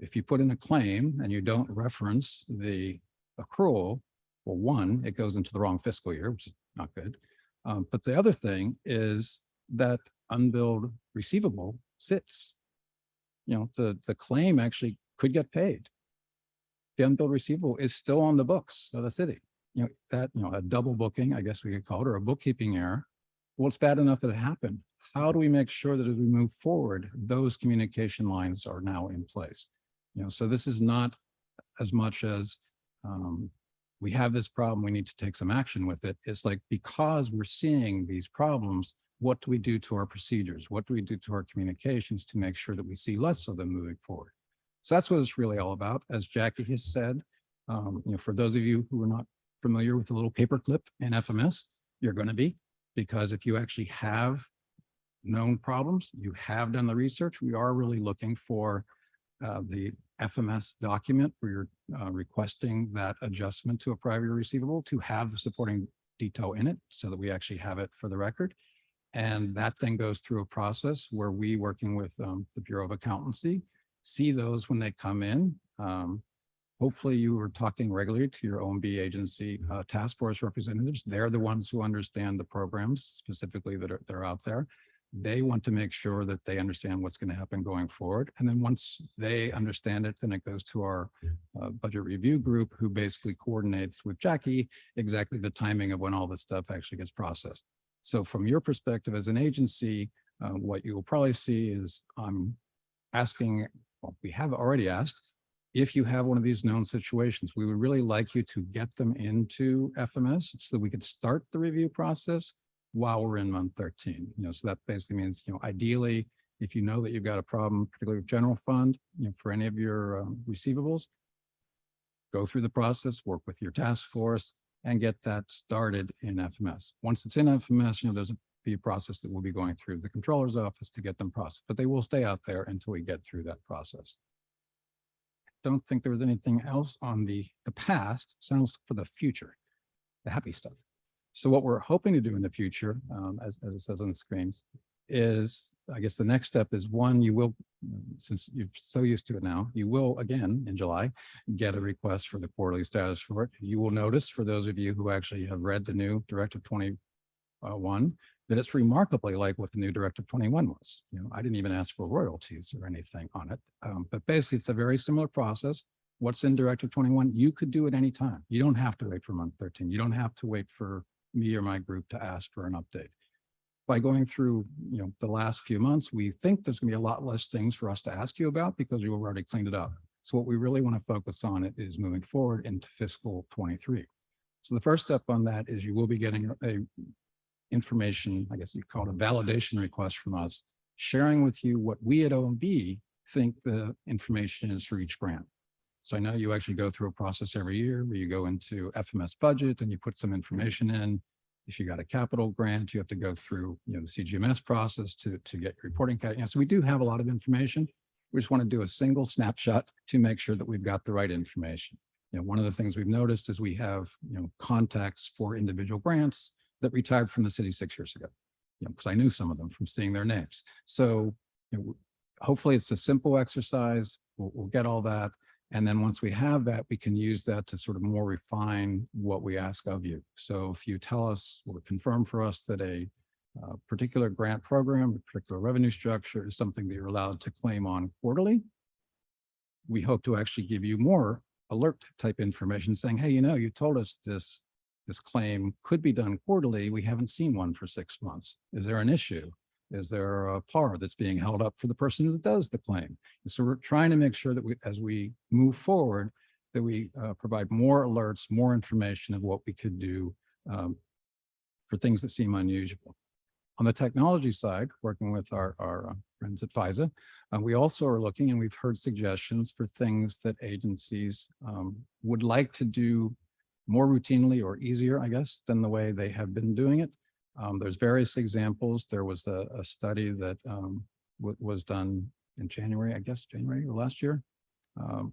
If you put in a claim and you don't reference the accrual, well, one, it goes into the wrong fiscal year, which is not good. But the other thing is that unbilled receivable sits. The claim actually could get paid. The unbilled receivable is still on the books of the city. A double booking, I guess we could call it, or a bookkeeping error. Well, it's bad enough that it happened. How do we make sure that as we move forward, those communication lines are now in place? So this is not as much as we have this problem, we need to take some action with it. It's like, because we're seeing these problems, what do we do to our procedures? What do we do to our communications to make sure that we see less of them moving forward? So that's what it's really all about. As Jackie has said, for those of you who are not familiar with the little paperclip in FMS, you're going to be, because if you actually have known problems, you have done the research, we are really looking for the FMS document where you're requesting that adjustment to a prior year receivable to have the supporting detail in it so that we actually have it for the record. And that then goes through a process where we, working with the Bureau of Accountancy, see those when they come in. Hopefully you are talking regularly to your OMB agency task force representatives. They're the ones who understand the programs specifically that are out there. They want to make sure that they understand what's going to happen going forward. And then once they understand it, then it goes to our budget review group, who basically coordinates with Jackie exactly the timing of when all this stuff actually gets processed. So from your perspective as an agency, what you will probably see is I'm asking, well, we have already asked, if you have one of these known situations, we would really like you to get them into FMS so that we could start the review process while we're in month 13. So that basically means, ideally, if you know that you've got a problem, particularly with general fund, for any of your receivables, go through the process, work with your task force, and get that started in FMS. Once it's in FMS, there's a process that we'll be going through the controller's office to get them processed, but they will stay out there until we get through that process. Don't think there was anything else on the past. Sounds for the future, the happy stuff. So what we're hoping to do in the future, as it says on the screens, is, I guess the next step is, one, you will, since you're so used to it now, you will again in July get a request for the quarterly status report. You will notice, for those of you who actually have read the new Directive 21, that it's remarkably like what the new Directive 21 was. I didn't even ask for royalties or anything on it, but basically it's a very similar process. What's in Directive 21, you could do at any time. You don't have to wait for month 13. You don't have to wait for me or my group to ask for an update. By going through, the last few months, we think there's gonna be a lot less things for us to ask you about because you've already cleaned it up. So what we really want to focus on is moving forward into fiscal 23. So the first step on that is you will be getting a information, I guess you call it a validation request from us, sharing with you what we at OMB think the information is for each grant. So I know you actually go through a process every year where you go into FMS budget and you put some information in. If you got a capital grant, you have to go through, the CGMS process to get your reporting. So we do have a lot of information. We just want to do a single snapshot to make sure that we've got the right information. One of the things we've noticed is we have, contacts for individual grants that retired from the city 6 years ago, because I knew some of them from seeing their names. So hopefully it's a simple exercise. We'll get all that. And then once we have that, we can use that to sort of more refine what we ask of you. So if you tell us or confirm for us that a particular grant program, a particular revenue structure is something that you're allowed to claim on quarterly, we hope to actually give you more alert type information saying, hey, you told us this claim could be done quarterly. We haven't seen one for 6 months. Is there an issue? Is there a PAR that's being held up for the person who does the claim? And so we're trying to make sure that as we move forward, that we provide more alerts, more information of what we could do for things that seem unusual. On the technology side, working with our friends at FISA, we also are looking, and we've heard suggestions for things that agencies would like to do more routinely or easier, I guess, than the way they have been doing it. There's various examples. There was a study that was done in January of last year,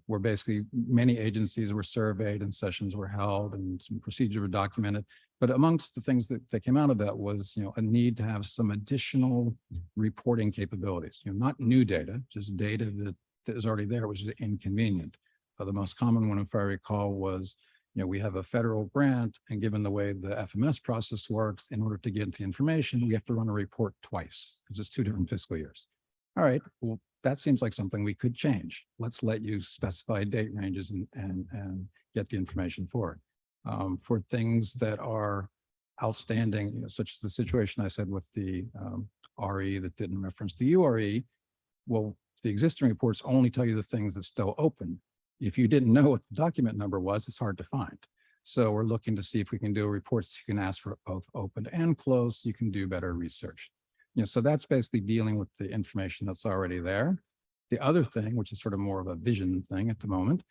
where basically many agencies were surveyed and sessions were held and some procedures were documented. But amongst the things that came out of that was, a need to have some additional reporting capabilities, not new data, just data that is already there, which is inconvenient. The most common one, if I recall, was, we have a federal grant, and given the way the FMS process works, in order to get the information, we have to run a report twice because it's 2 different fiscal years. All right, well, that seems like something we could change. Let's let you specify date ranges and get the information for it. For things that are outstanding, such as the situation I said with the RE that didn't reference the URE, well, the existing reports only tell you the things that still open. If you didn't know what the document number was, it's hard to find. So we're looking to see if we can do reports. You can ask for both open and closed. So you can do better research. So that's basically dealing with the information that's already there. The other thing, which is sort of more of a vision thing at the moment,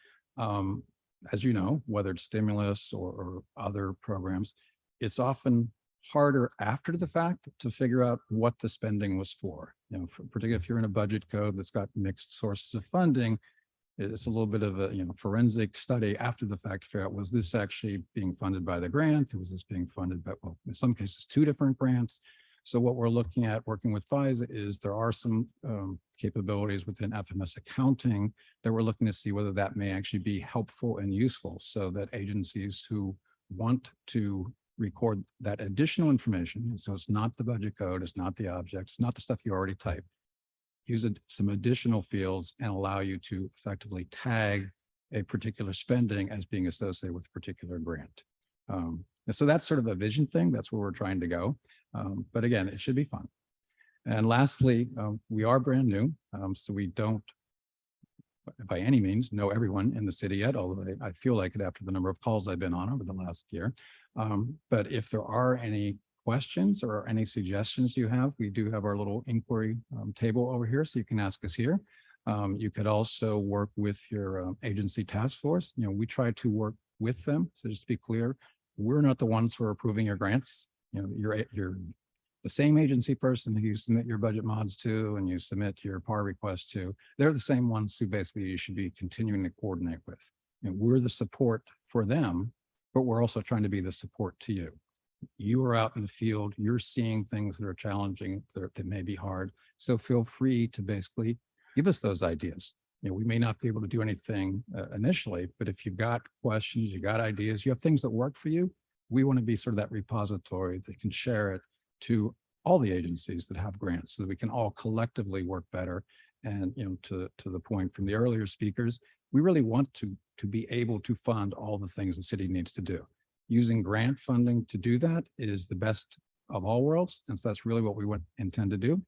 as you know, whether it's stimulus or other programs, it's often harder after the fact to figure out what the spending was for. Particularly if you're in a budget code that's got mixed sources of funding, it's a little bit of a forensic study after the fact to figure out, was this actually being funded by the grant? Or was this being funded by, well, in some cases, 2 different grants? So what we're looking at working with FISA is there are some capabilities within FMS accounting that we're looking to see whether that may actually be helpful and useful, so that agencies who want to record that additional information. So it's not the budget code, it's not the object, it's not the stuff you already typed. Use some additional fields and allow you to effectively tag a particular spending as being associated with a particular grant. And so that's sort of a vision thing. That's where we're trying to go. But again, it should be fun. And lastly, we are brand new, so we don't by any means know everyone in the city yet, although I feel like it after the number of calls I've been on over the last year. But if there are any questions or any suggestions you have, we do have our little inquiry table over here, so you can ask us here. You could also work with your agency task force. You know, we try to work with them. So just to be clear, we're not the ones who are approving your grants. You know, you're the same agency person that you submit your budget mods to and you submit your PAR request to. They're the same ones who basically you should be continuing to coordinate with. You know, we're the support for them, but we're also trying to be the support to you. You are out in the field, you're seeing things that are challenging, that may be hard. So feel free to basically give us those ideas. You know, we may not be able to do anything initially, but if you've got questions, you got ideas, you have things that work for you, we want to be sort of that repository that can share it to all the agencies that have grants so that we can all collectively work better. And, you know, to the point from the earlier speakers, we really want to be able to fund all the things the city needs to do. Using grant funding to do that is the best of all worlds. And so that's really what we intend to do.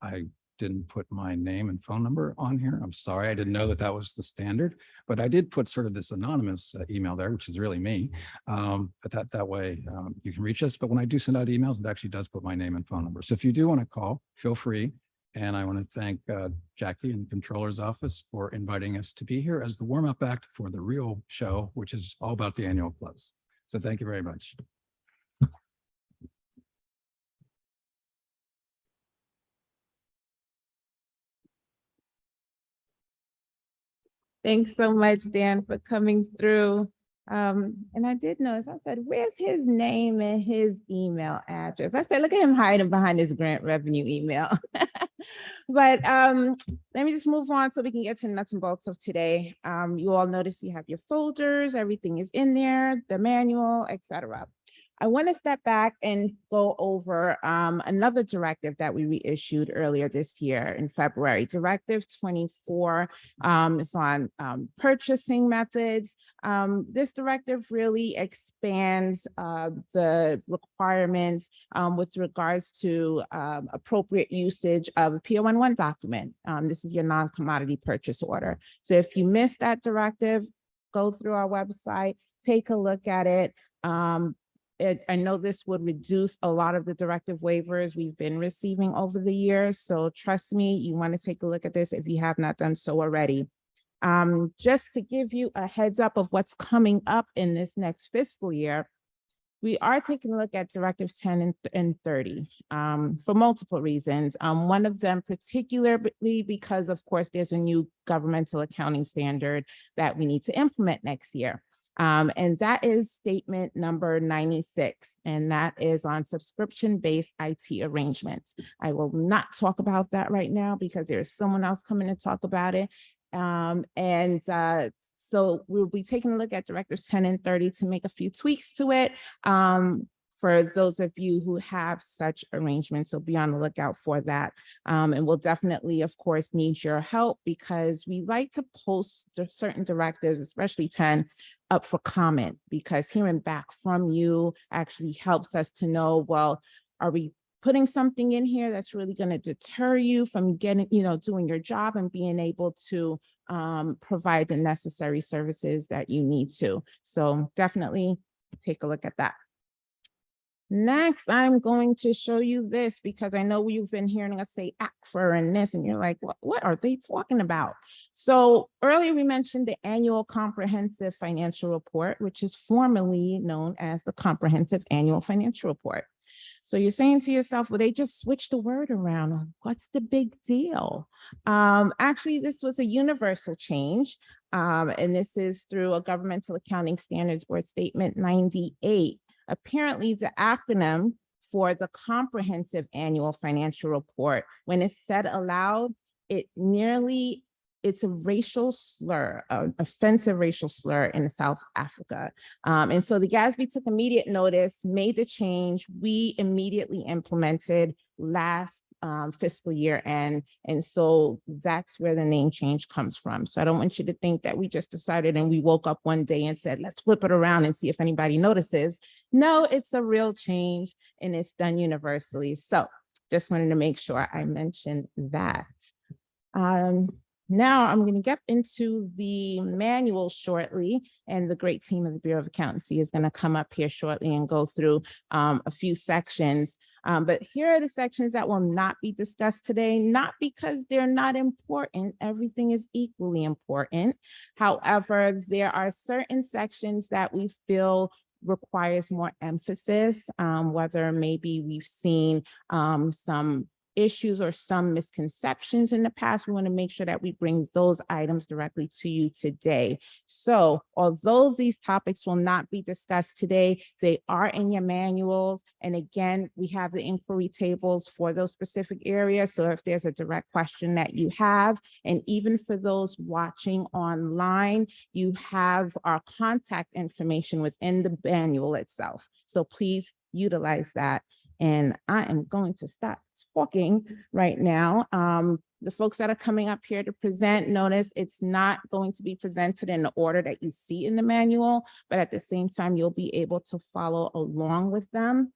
I didn't put my name and phone number on here. I'm sorry. I didn't know that that was the standard, but I did put sort of this anonymous email there, which is really me. But that way you can reach us. But when I do send out emails, it actually does put my name and phone number. So if you do want to call, feel free. And I want to thank Jackie and the Controller's Office for inviting us to be here as the warm-up act for the real show, which is all about the annual close. So thank you very much.
Thanks so much, Dan, for coming through. And I did notice, I said, where's his name and his email address? I said, look at him hiding behind his grant revenue email. But let me just move on so we can get to nuts and bolts of today. You all notice you have your folders, everything is in there, the manual, etc. I want to step back and go over another directive that we reissued earlier this year in February. Directive 24 is on purchasing methods. This directive really expands the requirements with regards to appropriate usage of a PO11 document. This is your non-commodity purchase order. So if you missed that directive, go through our website, take a look at it. I know this would reduce a lot of the directive waivers we've been receiving over the years. So trust me, you want to take a look at this if you have not done so already. Just to give you a heads up of what's coming up in this next fiscal year, we are taking a look at Directive 10 and 30 for multiple reasons. One of them particularly because, of course, there's a new governmental accounting standard that we need to implement next year. And that is statement number 96, and that is on subscription-based IT arrangements. I will not talk about that right now because there's someone else coming to talk about it. So we'll be taking a look at Directives 10 and 30 to make a few tweaks to it. For those of you who have such arrangements, so be on the lookout for that. And we'll definitely, of course, need your help because we like to post certain directives, especially 10, up for comment, because hearing back from you actually helps us to know, well, are we putting something in here that's really going to deter you from getting, doing your job and being able to provide the necessary services that you need to. So definitely take a look at that. Next, I'm going to show you this because I know you've been hearing us say ACFR and this, and you're like, what are they talking about? So earlier we mentioned the annual comprehensive financial report, which is formerly known as the comprehensive annual financial report. So you're saying to yourself, well, they just switched the word around. What's the big deal? Actually, this was a universal change. And this is through a governmental accounting standards board statement 98. Apparently, the acronym for the comprehensive annual financial report, when it's said aloud, it nearly it's a racial slur, an offensive racial slur in South Africa. And so the GASB took immediate notice, made the change. We immediately implemented last fiscal year end. And so that's where the name change comes from. So I don't want you to think that we just decided and we woke up one day and said, let's flip it around and see if anybody notices. No, it's a real change and it's done universally. So just wanted to make sure I mentioned that. Now I'm going to get into the manual shortly, and the great team of the Bureau of Accountancy is going to come up here shortly and go through a few sections. But here are the sections that will not be discussed today, not because they're not important. Everything is equally important. However, there are certain sections that we feel requires more emphasis, whether maybe we've seen some issues or some misconceptions in the past. We want to make sure that we bring those items directly to you today. So although these topics will not be discussed today, they are in your manuals. And again, we have the inquiry tables for those specific areas. So if there's a direct question that you have, and even for those watching online, you have our contact information within the manual itself. So please utilize that. And I am going to stop talking right now. The folks that are coming up here to present, notice it's not going to be presented in the order that you see in the manual, but at the same time, you'll be able to follow along with them.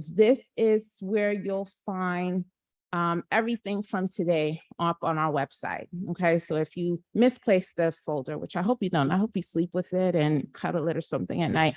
This is where you'll find everything from today up on our website. Okay, so if you misplace the folder, which I hope you don't, I hope you sleep with it and cuddle it or something at night.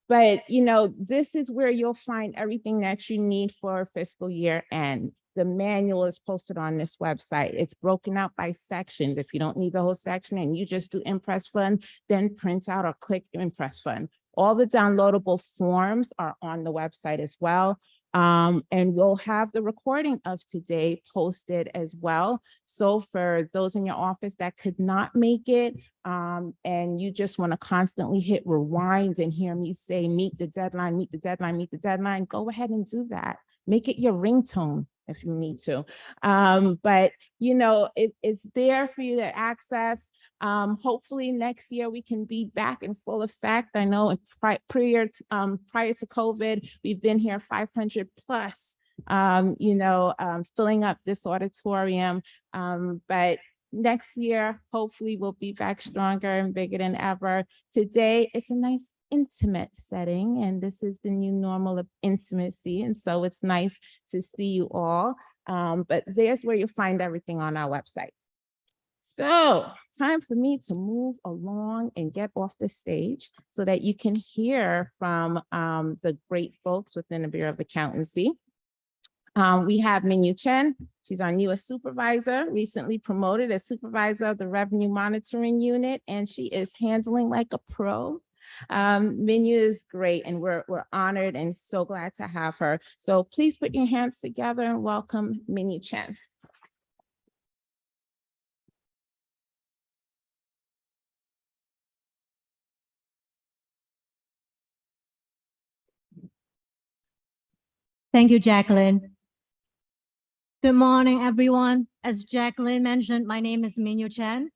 But, you know, this is where you'll find everything that you need for fiscal year end. The manual is posted on this website. It's broken out by sections. If you don't need the whole section and you just do Impress Fund, then print out or click Impress Fund. All the downloadable forms are on the website as well. And we'll have the recording of today posted as well. So for those in your office that could not make it, and you just want to constantly hit rewind and hear me say, meet the deadline, meet the deadline, meet the deadline, go ahead and do that. Make it your ringtone if you need to. But, you know, it's there for you to access. Hopefully next year we can be back in full effect. I know prior to COVID, we've been here 500 plus, filling up this auditorium. But next year, hopefully we'll be back stronger and bigger than ever. Today, it's a nice intimate setting, and this is the new normal of intimacy. And so it's nice to see you all. But there's where you'll find everything on our website. So time for me to move along and get off the stage so that you can hear from the great folks within the Bureau of Accountancy. We have Minyu Chen. She's our newest supervisor, recently promoted as supervisor of the Revenue Monitoring Unit, and she is handling like a pro. Minyu is great, and we're honored and so glad to have her. So please put your hands together and welcome Minyu Chen.
Thank you, Jacqueline. Good morning, everyone. As Jacqueline mentioned, my name is Minyu Chen.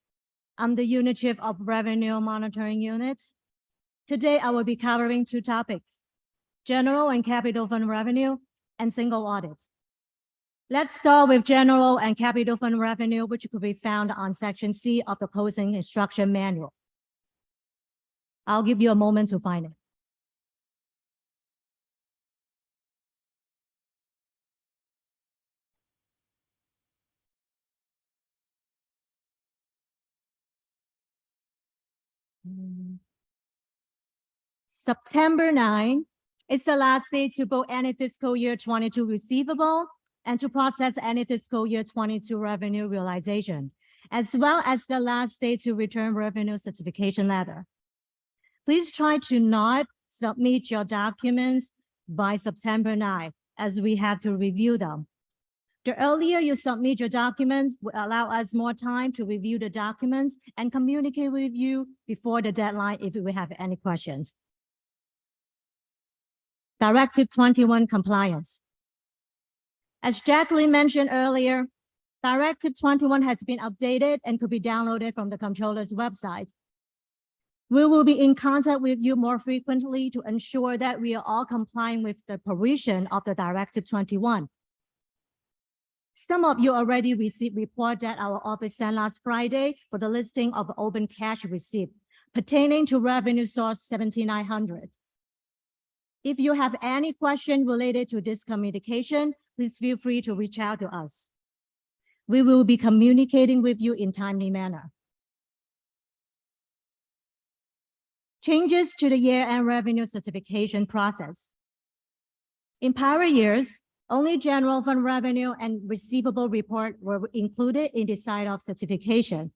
I'm the Unit Chief of Revenue Monitoring Units. Today, I will be covering two topics: general and capital fund revenue and single audits. Let's start with general and capital fund revenue, which could be found on Section C of the Closing Instruction Manual. I'll give you a moment to find it. September 9 is the last day to book any fiscal year 22 receivable and to process any fiscal year 22 revenue realization, as well as the last day to return revenue certification letter. Please try to not submit your documents by September 9, as we have to review them. The earlier you submit your documents will allow us more time to review the documents and communicate with you before the deadline if we have any questions. Directive 21 compliance. As Jacqueline mentioned earlier, Directive 21 has been updated and could be downloaded from the controller's website. We will be in contact with you more frequently to ensure that we are all complying with the provision of the Directive 21. Some of you already received report that our office sent last Friday for the listing of open cash receipt pertaining to revenue source 7900. If you have any question related to this communication, please feel free to reach out to us. We will be communicating with you in timely manner. Changes to the year-end revenue certification process. In prior years, only general fund revenue and receivable report were included in the side-off certification.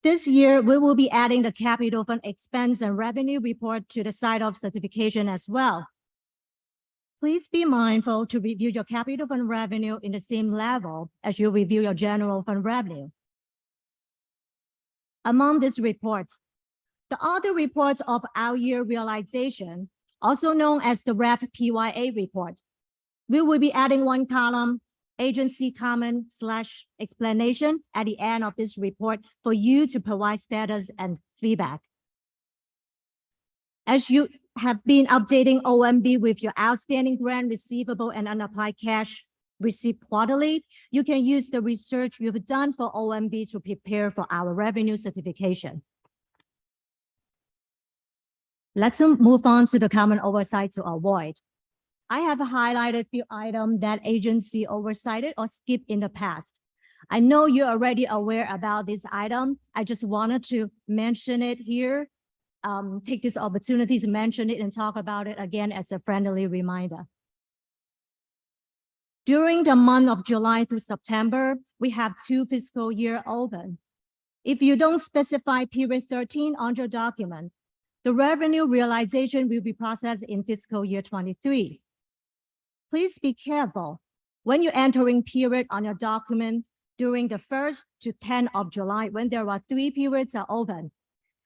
This year, we will be adding the capital fund expense and revenue report to the side-off certification as well. Please be mindful to review your capital fund revenue in the same level as you review your general fund revenue. Among these reports, the other reports of our year realization, also known as the REF PYA report, we will be adding one column, agency comment / explanation at the end of this report for you to provide status and feedback. As you have been updating OMB with your outstanding grant receivable and unapplied cash received quarterly, you can use the research you've done for OMB to prepare for our revenue certification. Let's move on to the common oversight to avoid. I have highlighted a few items that agency oversighted or skipped in the past. I know you're already aware about this item. I just wanted to mention it here, take this opportunity to mention it and talk about it again as a friendly reminder. During the month of July through September, we have 2 fiscal years open. If you don't specify period 13 on your document, the revenue realization will be processed in fiscal year 23. Please be careful when you're entering period on your document during the 1st to 10th of July when there are 3 periods are open,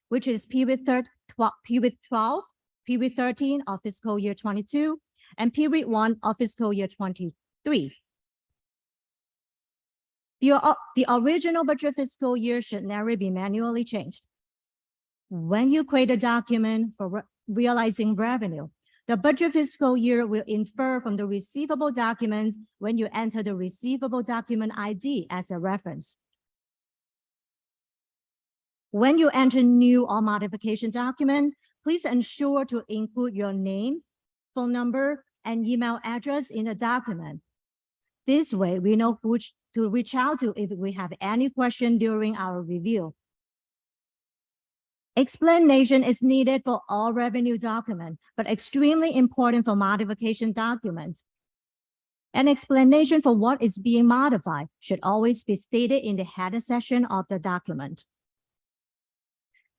which is period 12, period 13 of fiscal year 22, and period 1 of fiscal year 23. The original budget fiscal year should never be manually changed. When you create a document for realizing revenue, the budget fiscal year will infer from the receivable documents when you enter the receivable document ID as a reference. When you enter new or modification document, please ensure to include your name, phone number, and email address in the document. This way, we know who to reach out to if we have any question during our review. Explanation is needed for all revenue documents, but extremely important for modification documents. An explanation for what is being modified should always be stated in the header section of the document.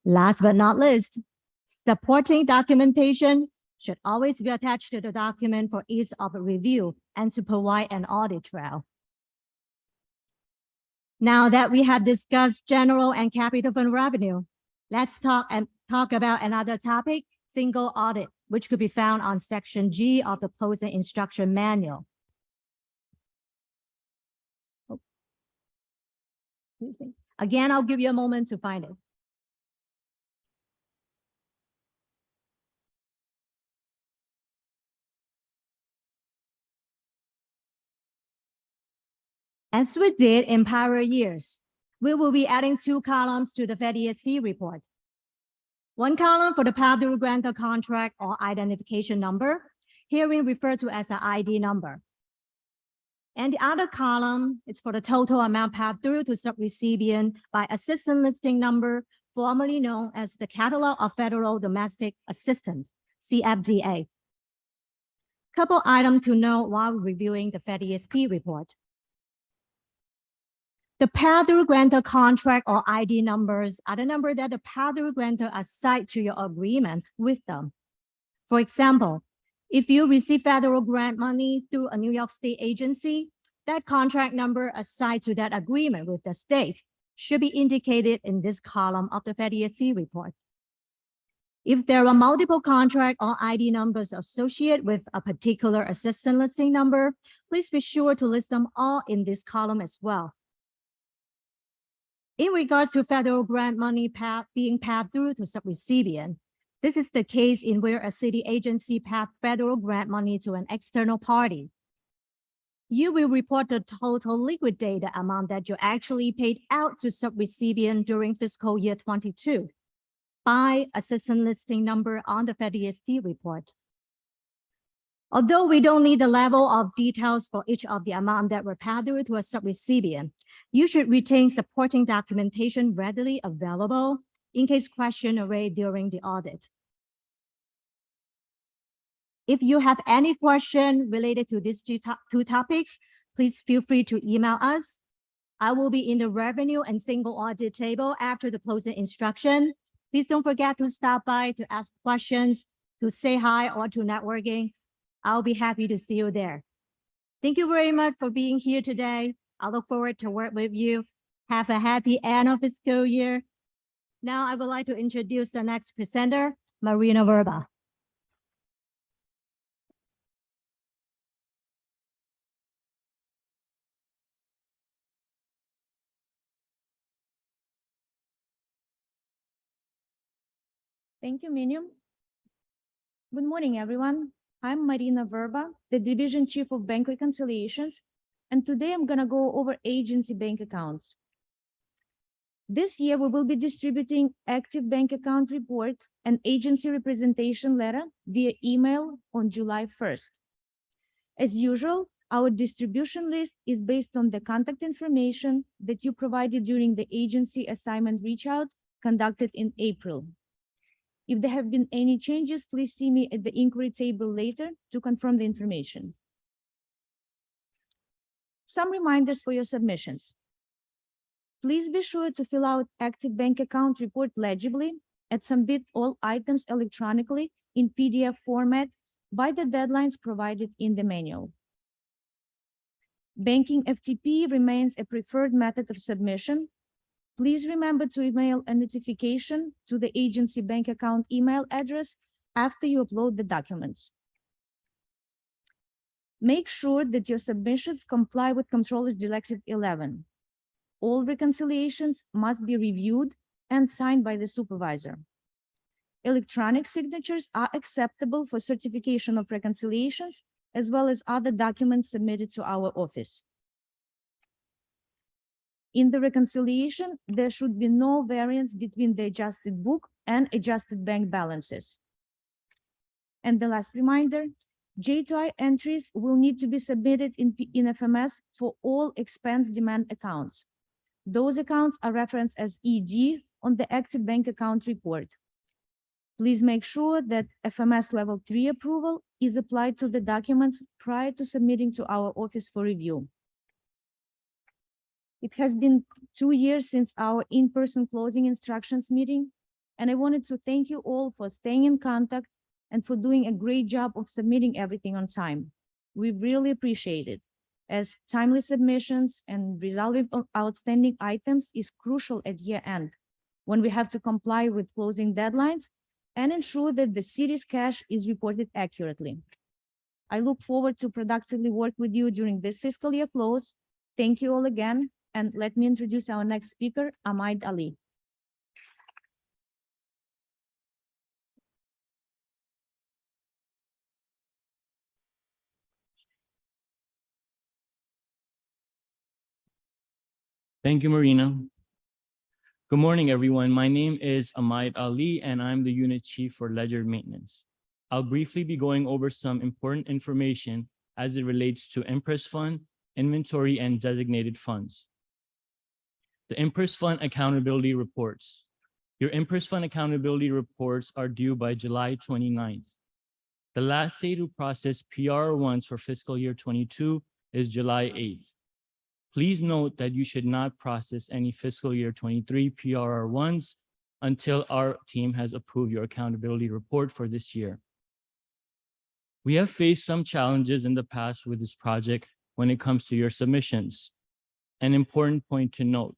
Last but not least, supporting documentation should always be attached to the document for ease of review and to provide an audit trail. Now that we have discussed general and capital fund revenue, let's talk about another topic, single audit, which could be found on section G of the closing instruction manual. Oh. Excuse me. Again, I'll give you a moment to find it. As we did in prior years, we will be adding 2 columns to the FDIC report. One column for the pass-through grantor contract or identification number, herein referred to as an ID number. And the other column is for the total amount passed through to subrecipient by assistance listing number, formerly known as the Catalog of Federal Domestic Assistance, CFDA. Couple items to note while reviewing the FDIC report. The pass-through grantor contract or ID numbers are the number that the pass-through grantor assigned to your agreement with them. For example, if you receive federal grant money through a New York State agency, that contract number assigned to that agreement with the state should be indicated in this column of the FDIC report. If there are multiple contract or ID numbers associated with a particular assistant listing number, please be sure to list them all in this column as well. In regards to federal grant money being passed through to subrecipient, this is the case in where a city agency passed federal grant money to an external party. You will report the total liquidated amount that you actually paid out to subrecipient during fiscal year 22 by assistant listing number on the FedESD report. Although we don't need the level of details for each of the amount that were passed through to a subrecipient, you should retain supporting documentation readily available in case questions are raised during the audit. If you have any question related to these two topics, please feel free to email us. I will be in the revenue and single audit table after the closing instruction. Please don't forget to stop by to ask questions, to say hi, or to networking. I'll be happy to see you there. Thank you very much for being here today. I look forward to work with you. Have a happy end of fiscal year. Now I would like to introduce the next presenter, Marina Verba.
Thank you, Minium. Good morning, everyone. I'm Marina Verba, the Division Chief of Bank Reconciliations, and today I'm going to go over agency bank accounts. This year, we will be distributing active bank account report and agency representation letter via email on July 1st. As usual, our distribution list is based on the contact information that you provided during the agency assignment reach out conducted in April. If there have been any changes, please see me at the inquiry table later to confirm the information. Some reminders for your submissions. Please be sure to fill out active bank account report legibly and submit all items electronically in PDF format by the deadlines provided in the manual. Banking FTP remains a preferred method of submission. Please remember to email a notification to the agency bank account email address after you upload the documents. Make sure that your submissions comply with Comptroller's Directive 11. All reconciliations must be reviewed and signed by the supervisor. Electronic signatures are acceptable for certification of reconciliations, as well as other documents submitted to our office. In the reconciliation, there should be no variance between the adjusted book and adjusted bank balances. And the last reminder, J2I entries will need to be submitted in FMS for all expense demand accounts. Those accounts are referenced as ED on the active bank account report. Please make sure that FMS Level 3 approval is applied to the documents prior to submitting to our office for review. It has been 2 years since our in-person closing instructions meeting, and I wanted to thank you all for staying in contact and for doing a great job of submitting everything on time. We really appreciate it, as timely submissions and resolving outstanding items is crucial at year end, when we have to comply with closing deadlines and ensure that the city's cash is reported accurately. I look forward to productively work with you during this fiscal year close. Thank you all again. And let me introduce our next speaker, Ahmad Ali.
Thank you, Marina. Good morning, everyone. My name is Ahmad Ali, and I'm the unit chief for ledger maintenance. I'll briefly be going over some important information as it relates to Empress Fund, inventory, and designated funds. The Empress Fund accountability reports. Your Empress Fund accountability reports are due by July 29th. The last day to process PR1s for fiscal year 22 is July 8th. Please note that you should not process any fiscal year 23 PRR1s until our team has approved your accountability report for this year. We have faced some challenges in the past with this project when it comes to your submissions. An important point to note,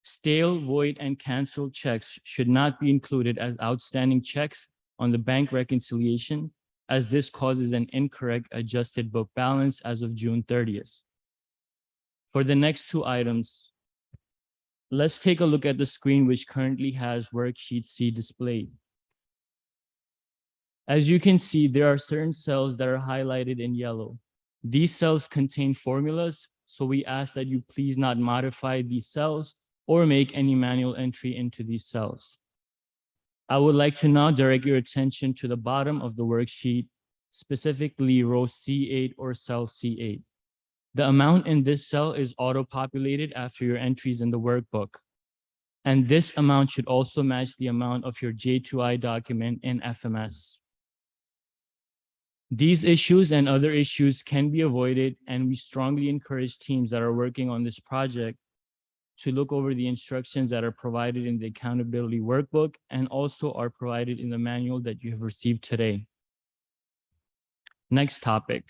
Stale, void, and canceled checks should not be included as outstanding checks on the bank reconciliation, as this causes an incorrect adjusted book balance as of June 30th. For the next two items, let's take a look at the screen which currently has worksheet C displayed. As you can see, there are certain cells that are highlighted in yellow. These cells contain formulas, so we ask that you please not modify these cells or make any manual entry into these cells. I would like to now direct your attention to the bottom of the worksheet, specifically row C8 or cell C8. The amount in this cell is auto-populated after your entries in the workbook. And this amount should also match the amount of your J2I document in FMS. These issues and other issues can be avoided, and we strongly encourage teams that are working on this project to look over the instructions that are provided in the accountability workbook and also are provided in the manual that you have received today. Next topic.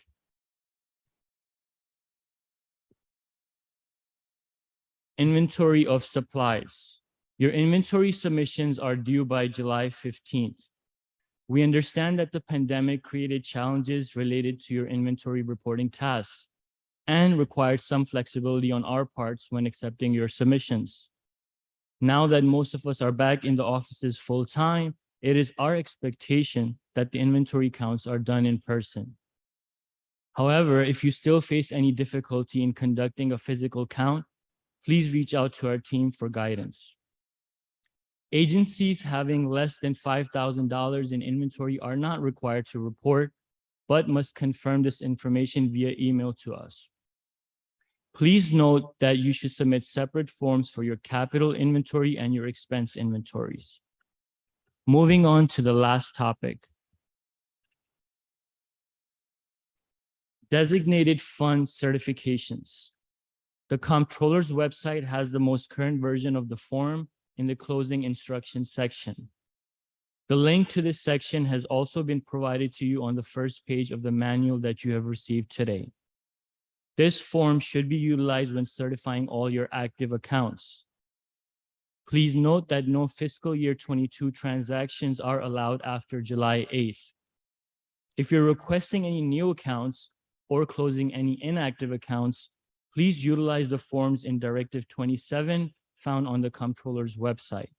Inventory of supplies. Your inventory submissions are due by July 15th. We understand that the pandemic created challenges related to your inventory reporting tasks and required some flexibility on our parts when accepting your submissions. Now that most of us are back in the offices full time, it is our expectation that the inventory counts are done in person. However, if you still face any difficulty in conducting a physical count, please reach out to our team for guidance. Agencies having less than $5,000 in inventory are not required to report, but must confirm this information via email to us. Please note that you should submit separate forms for your capital inventory and your expense inventories. Moving on to the last topic. Designated fund certifications. The comptroller's website has the most current version of the form in the closing instructions section. The link to this section has also been provided to you on the first page of the manual that you have received today. This form should be utilized when certifying all your active accounts. Please note that no fiscal year 22 transactions are allowed after July 8th. If you're requesting any new accounts or closing any inactive accounts, please utilize the forms in Directive 27 found on the comptroller's website.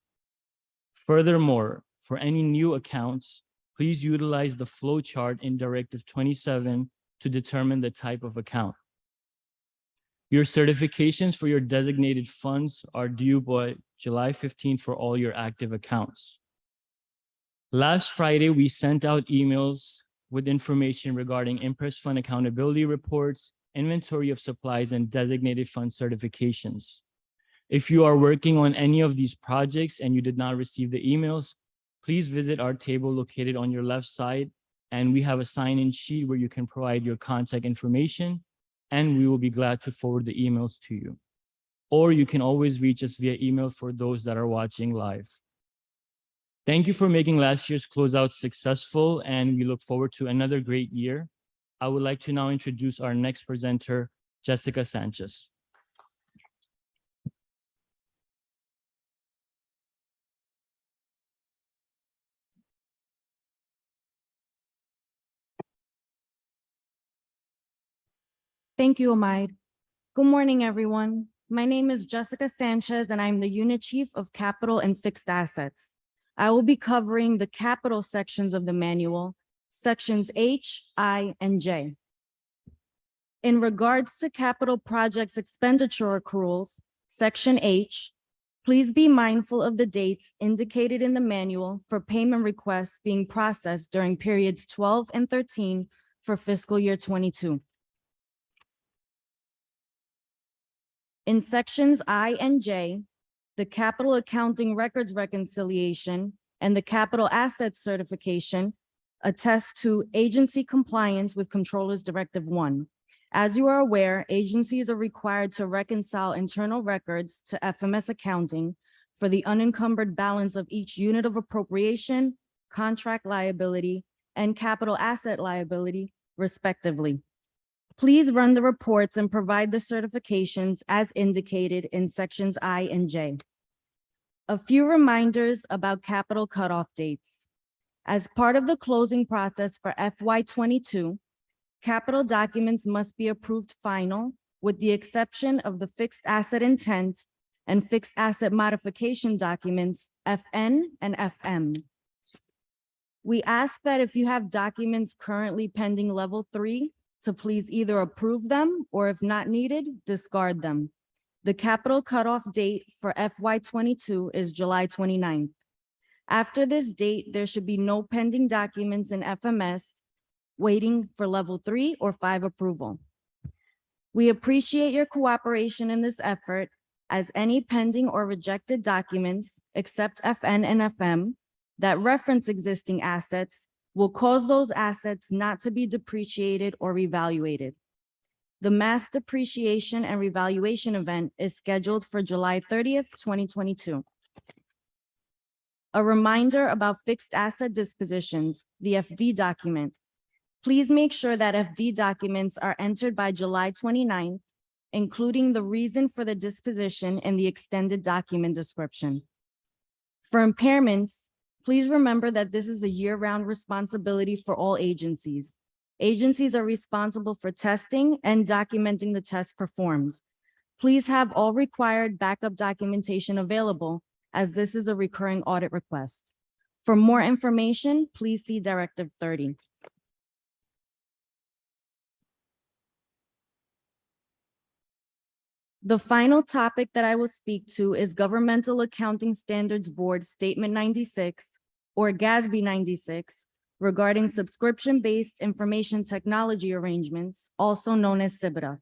Furthermore, for any new accounts, please utilize the flow chart in Directive 27 to determine the type of account. Your certifications for your designated funds are due by July 15th for all your active accounts. Last Friday, we sent out emails with information regarding Impress Fund accountability reports, inventory of supplies, and designated fund certifications. If you are working on any of these projects and you did not receive the emails, please visit our table located on your left side, and we have a sign-in sheet where you can provide your contact information, and we will be glad to forward the emails to you. Or you can always reach us via email for those that are watching live. Thank you for making last year's closeout successful, and we look forward to another great year. I would like to now introduce our next presenter, Jessica Sanchez.
Thank you, Amide. Good morning, everyone. My name is Jessica Sanchez, and I'm the Unit Chief of Capital and Fixed Assets. I will be covering the capital sections of the manual, sections H, I, and J. In regards to capital projects expenditure accruals, section H, please be mindful of the dates indicated in the manual for payment requests being processed during periods 12 and 13 for fiscal year 22. In sections I and J, the capital accounting records reconciliation and the capital assets certification attest to agency compliance with Controller's Directive 1. As you are aware, agencies are required to reconcile internal records to FMS accounting for the unencumbered balance of each unit of appropriation, contract liability, and capital asset liability, respectively.
Please run the reports and provide the certifications as indicated in sections I and J. A few reminders about capital cutoff dates. As part of the closing process for FY '22, capital documents must be approved final with the exception of the fixed asset intent and fixed asset modification documents, FN and FM. We ask that if you have documents currently pending level 3, to please either approve them or if not needed, discard them. The capital cutoff date for FY '22 is July 29th. After this date, there should be no pending documents in FMS waiting for level 3 or 5 approval. We appreciate your cooperation in this effort, as any pending or rejected documents, except FN and FM, that reference existing assets will cause those assets not to be depreciated or revaluated. The mass depreciation and revaluation event is scheduled for July 30th, 2022. A reminder about fixed asset dispositions, the FD document. Please make sure that FD documents are entered by July 29th, including the reason for the disposition in the extended document description. For impairments, please remember that this is a year-round responsibility for all agencies. Agencies are responsible for testing and documenting the tests performed. Please have all required backup documentation available, as this is a recurring audit request. For more information, please see Directive 30. The final topic that I will speak to is Governmental Accounting Standards Board Statement 96, or GASB 96, regarding subscription-based information technology arrangements, also known as CIBITA.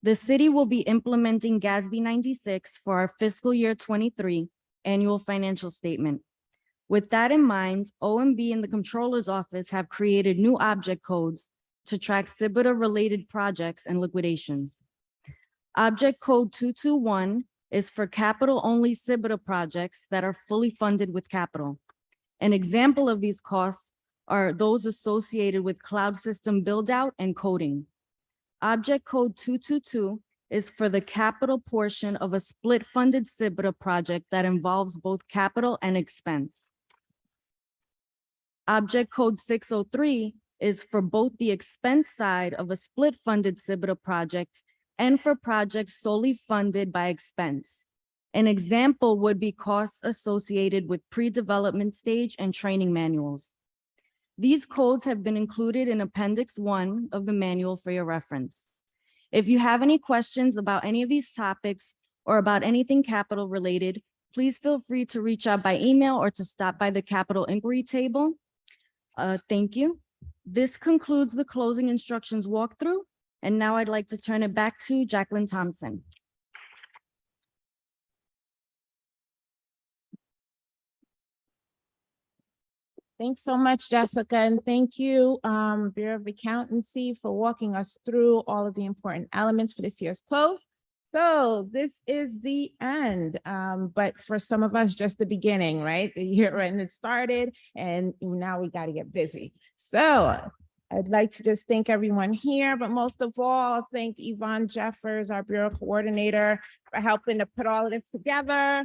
The city will be implementing GASB 96 for our fiscal year 23 annual financial statement. With that in mind, OMB and the Comptroller's Office have created new object codes to track CIBITA-related projects and liquidations. Object code 221 is for capital-only CIBITA projects that are fully funded with capital. An example of these costs are those associated with cloud system build-out and coding. Object code 222 is for the capital portion of a split-funded CIBITA project that involves both capital and expense. Object code 603 is for both the expense side of a split-funded CIBITA project and for projects solely funded by expense. An example would be costs associated with pre-development stage and training manuals. These codes have been included in Appendix 1 of the manual for your reference. If you have any questions about any of these topics or about anything capital related, please feel free to reach out by email or to stop by the capital inquiry table. Thank you. This concludes the closing instructions walkthrough. And now I'd like to turn it back to Jacqueline Thompson.
Thanks so much, Jessica, and thank you, Bureau of Accountancy, for walking us through all of the important elements for this year's close. So this is the end, but for some of us, just the beginning, right? The year end has started, and now we got to get busy. So I'd like to just thank everyone here, but most of all, thank Yvonne Jeffers, our Bureau Coordinator, for helping to put all of this together.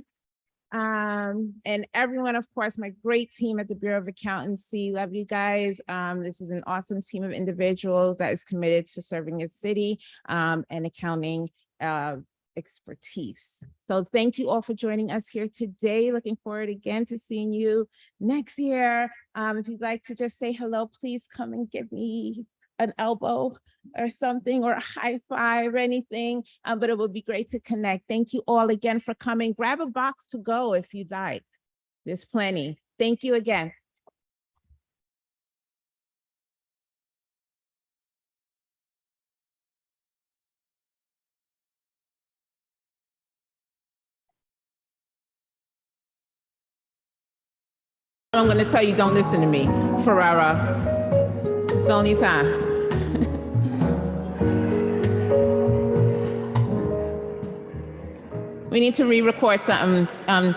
And everyone, of course, my great team at the Bureau of Accountancy. Love you guys. This is an awesome team of individuals that is committed to serving the city and accounting expertise. So thank you all for joining us here today. Looking forward again to seeing you next year. If you'd like to just say hello, please come and give me an elbow or something, or a high five or anything, but it would be great to connect. Thank you all again for coming. Grab a box to go if you'd like. There's plenty. Thank you again. I'm going to tell you, don't listen to me, Ferrara. It's the only time. We need to re-record something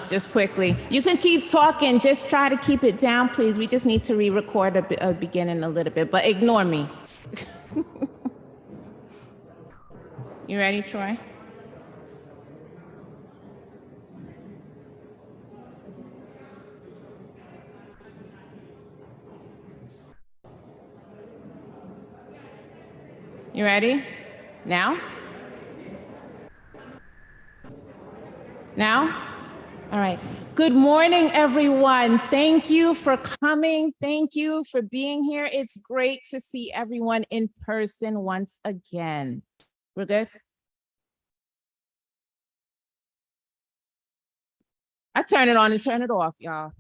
just quickly. You can keep talking, just try to keep it down, please. We just need to re-record a beginning a little bit, but ignore me. You ready, Troy? You ready? Now? Now? All right. Good morning, everyone. Thank you for coming. Thank you for being here. It's great to see everyone in person once again. We're good? I turn it on and turn it off, y'all.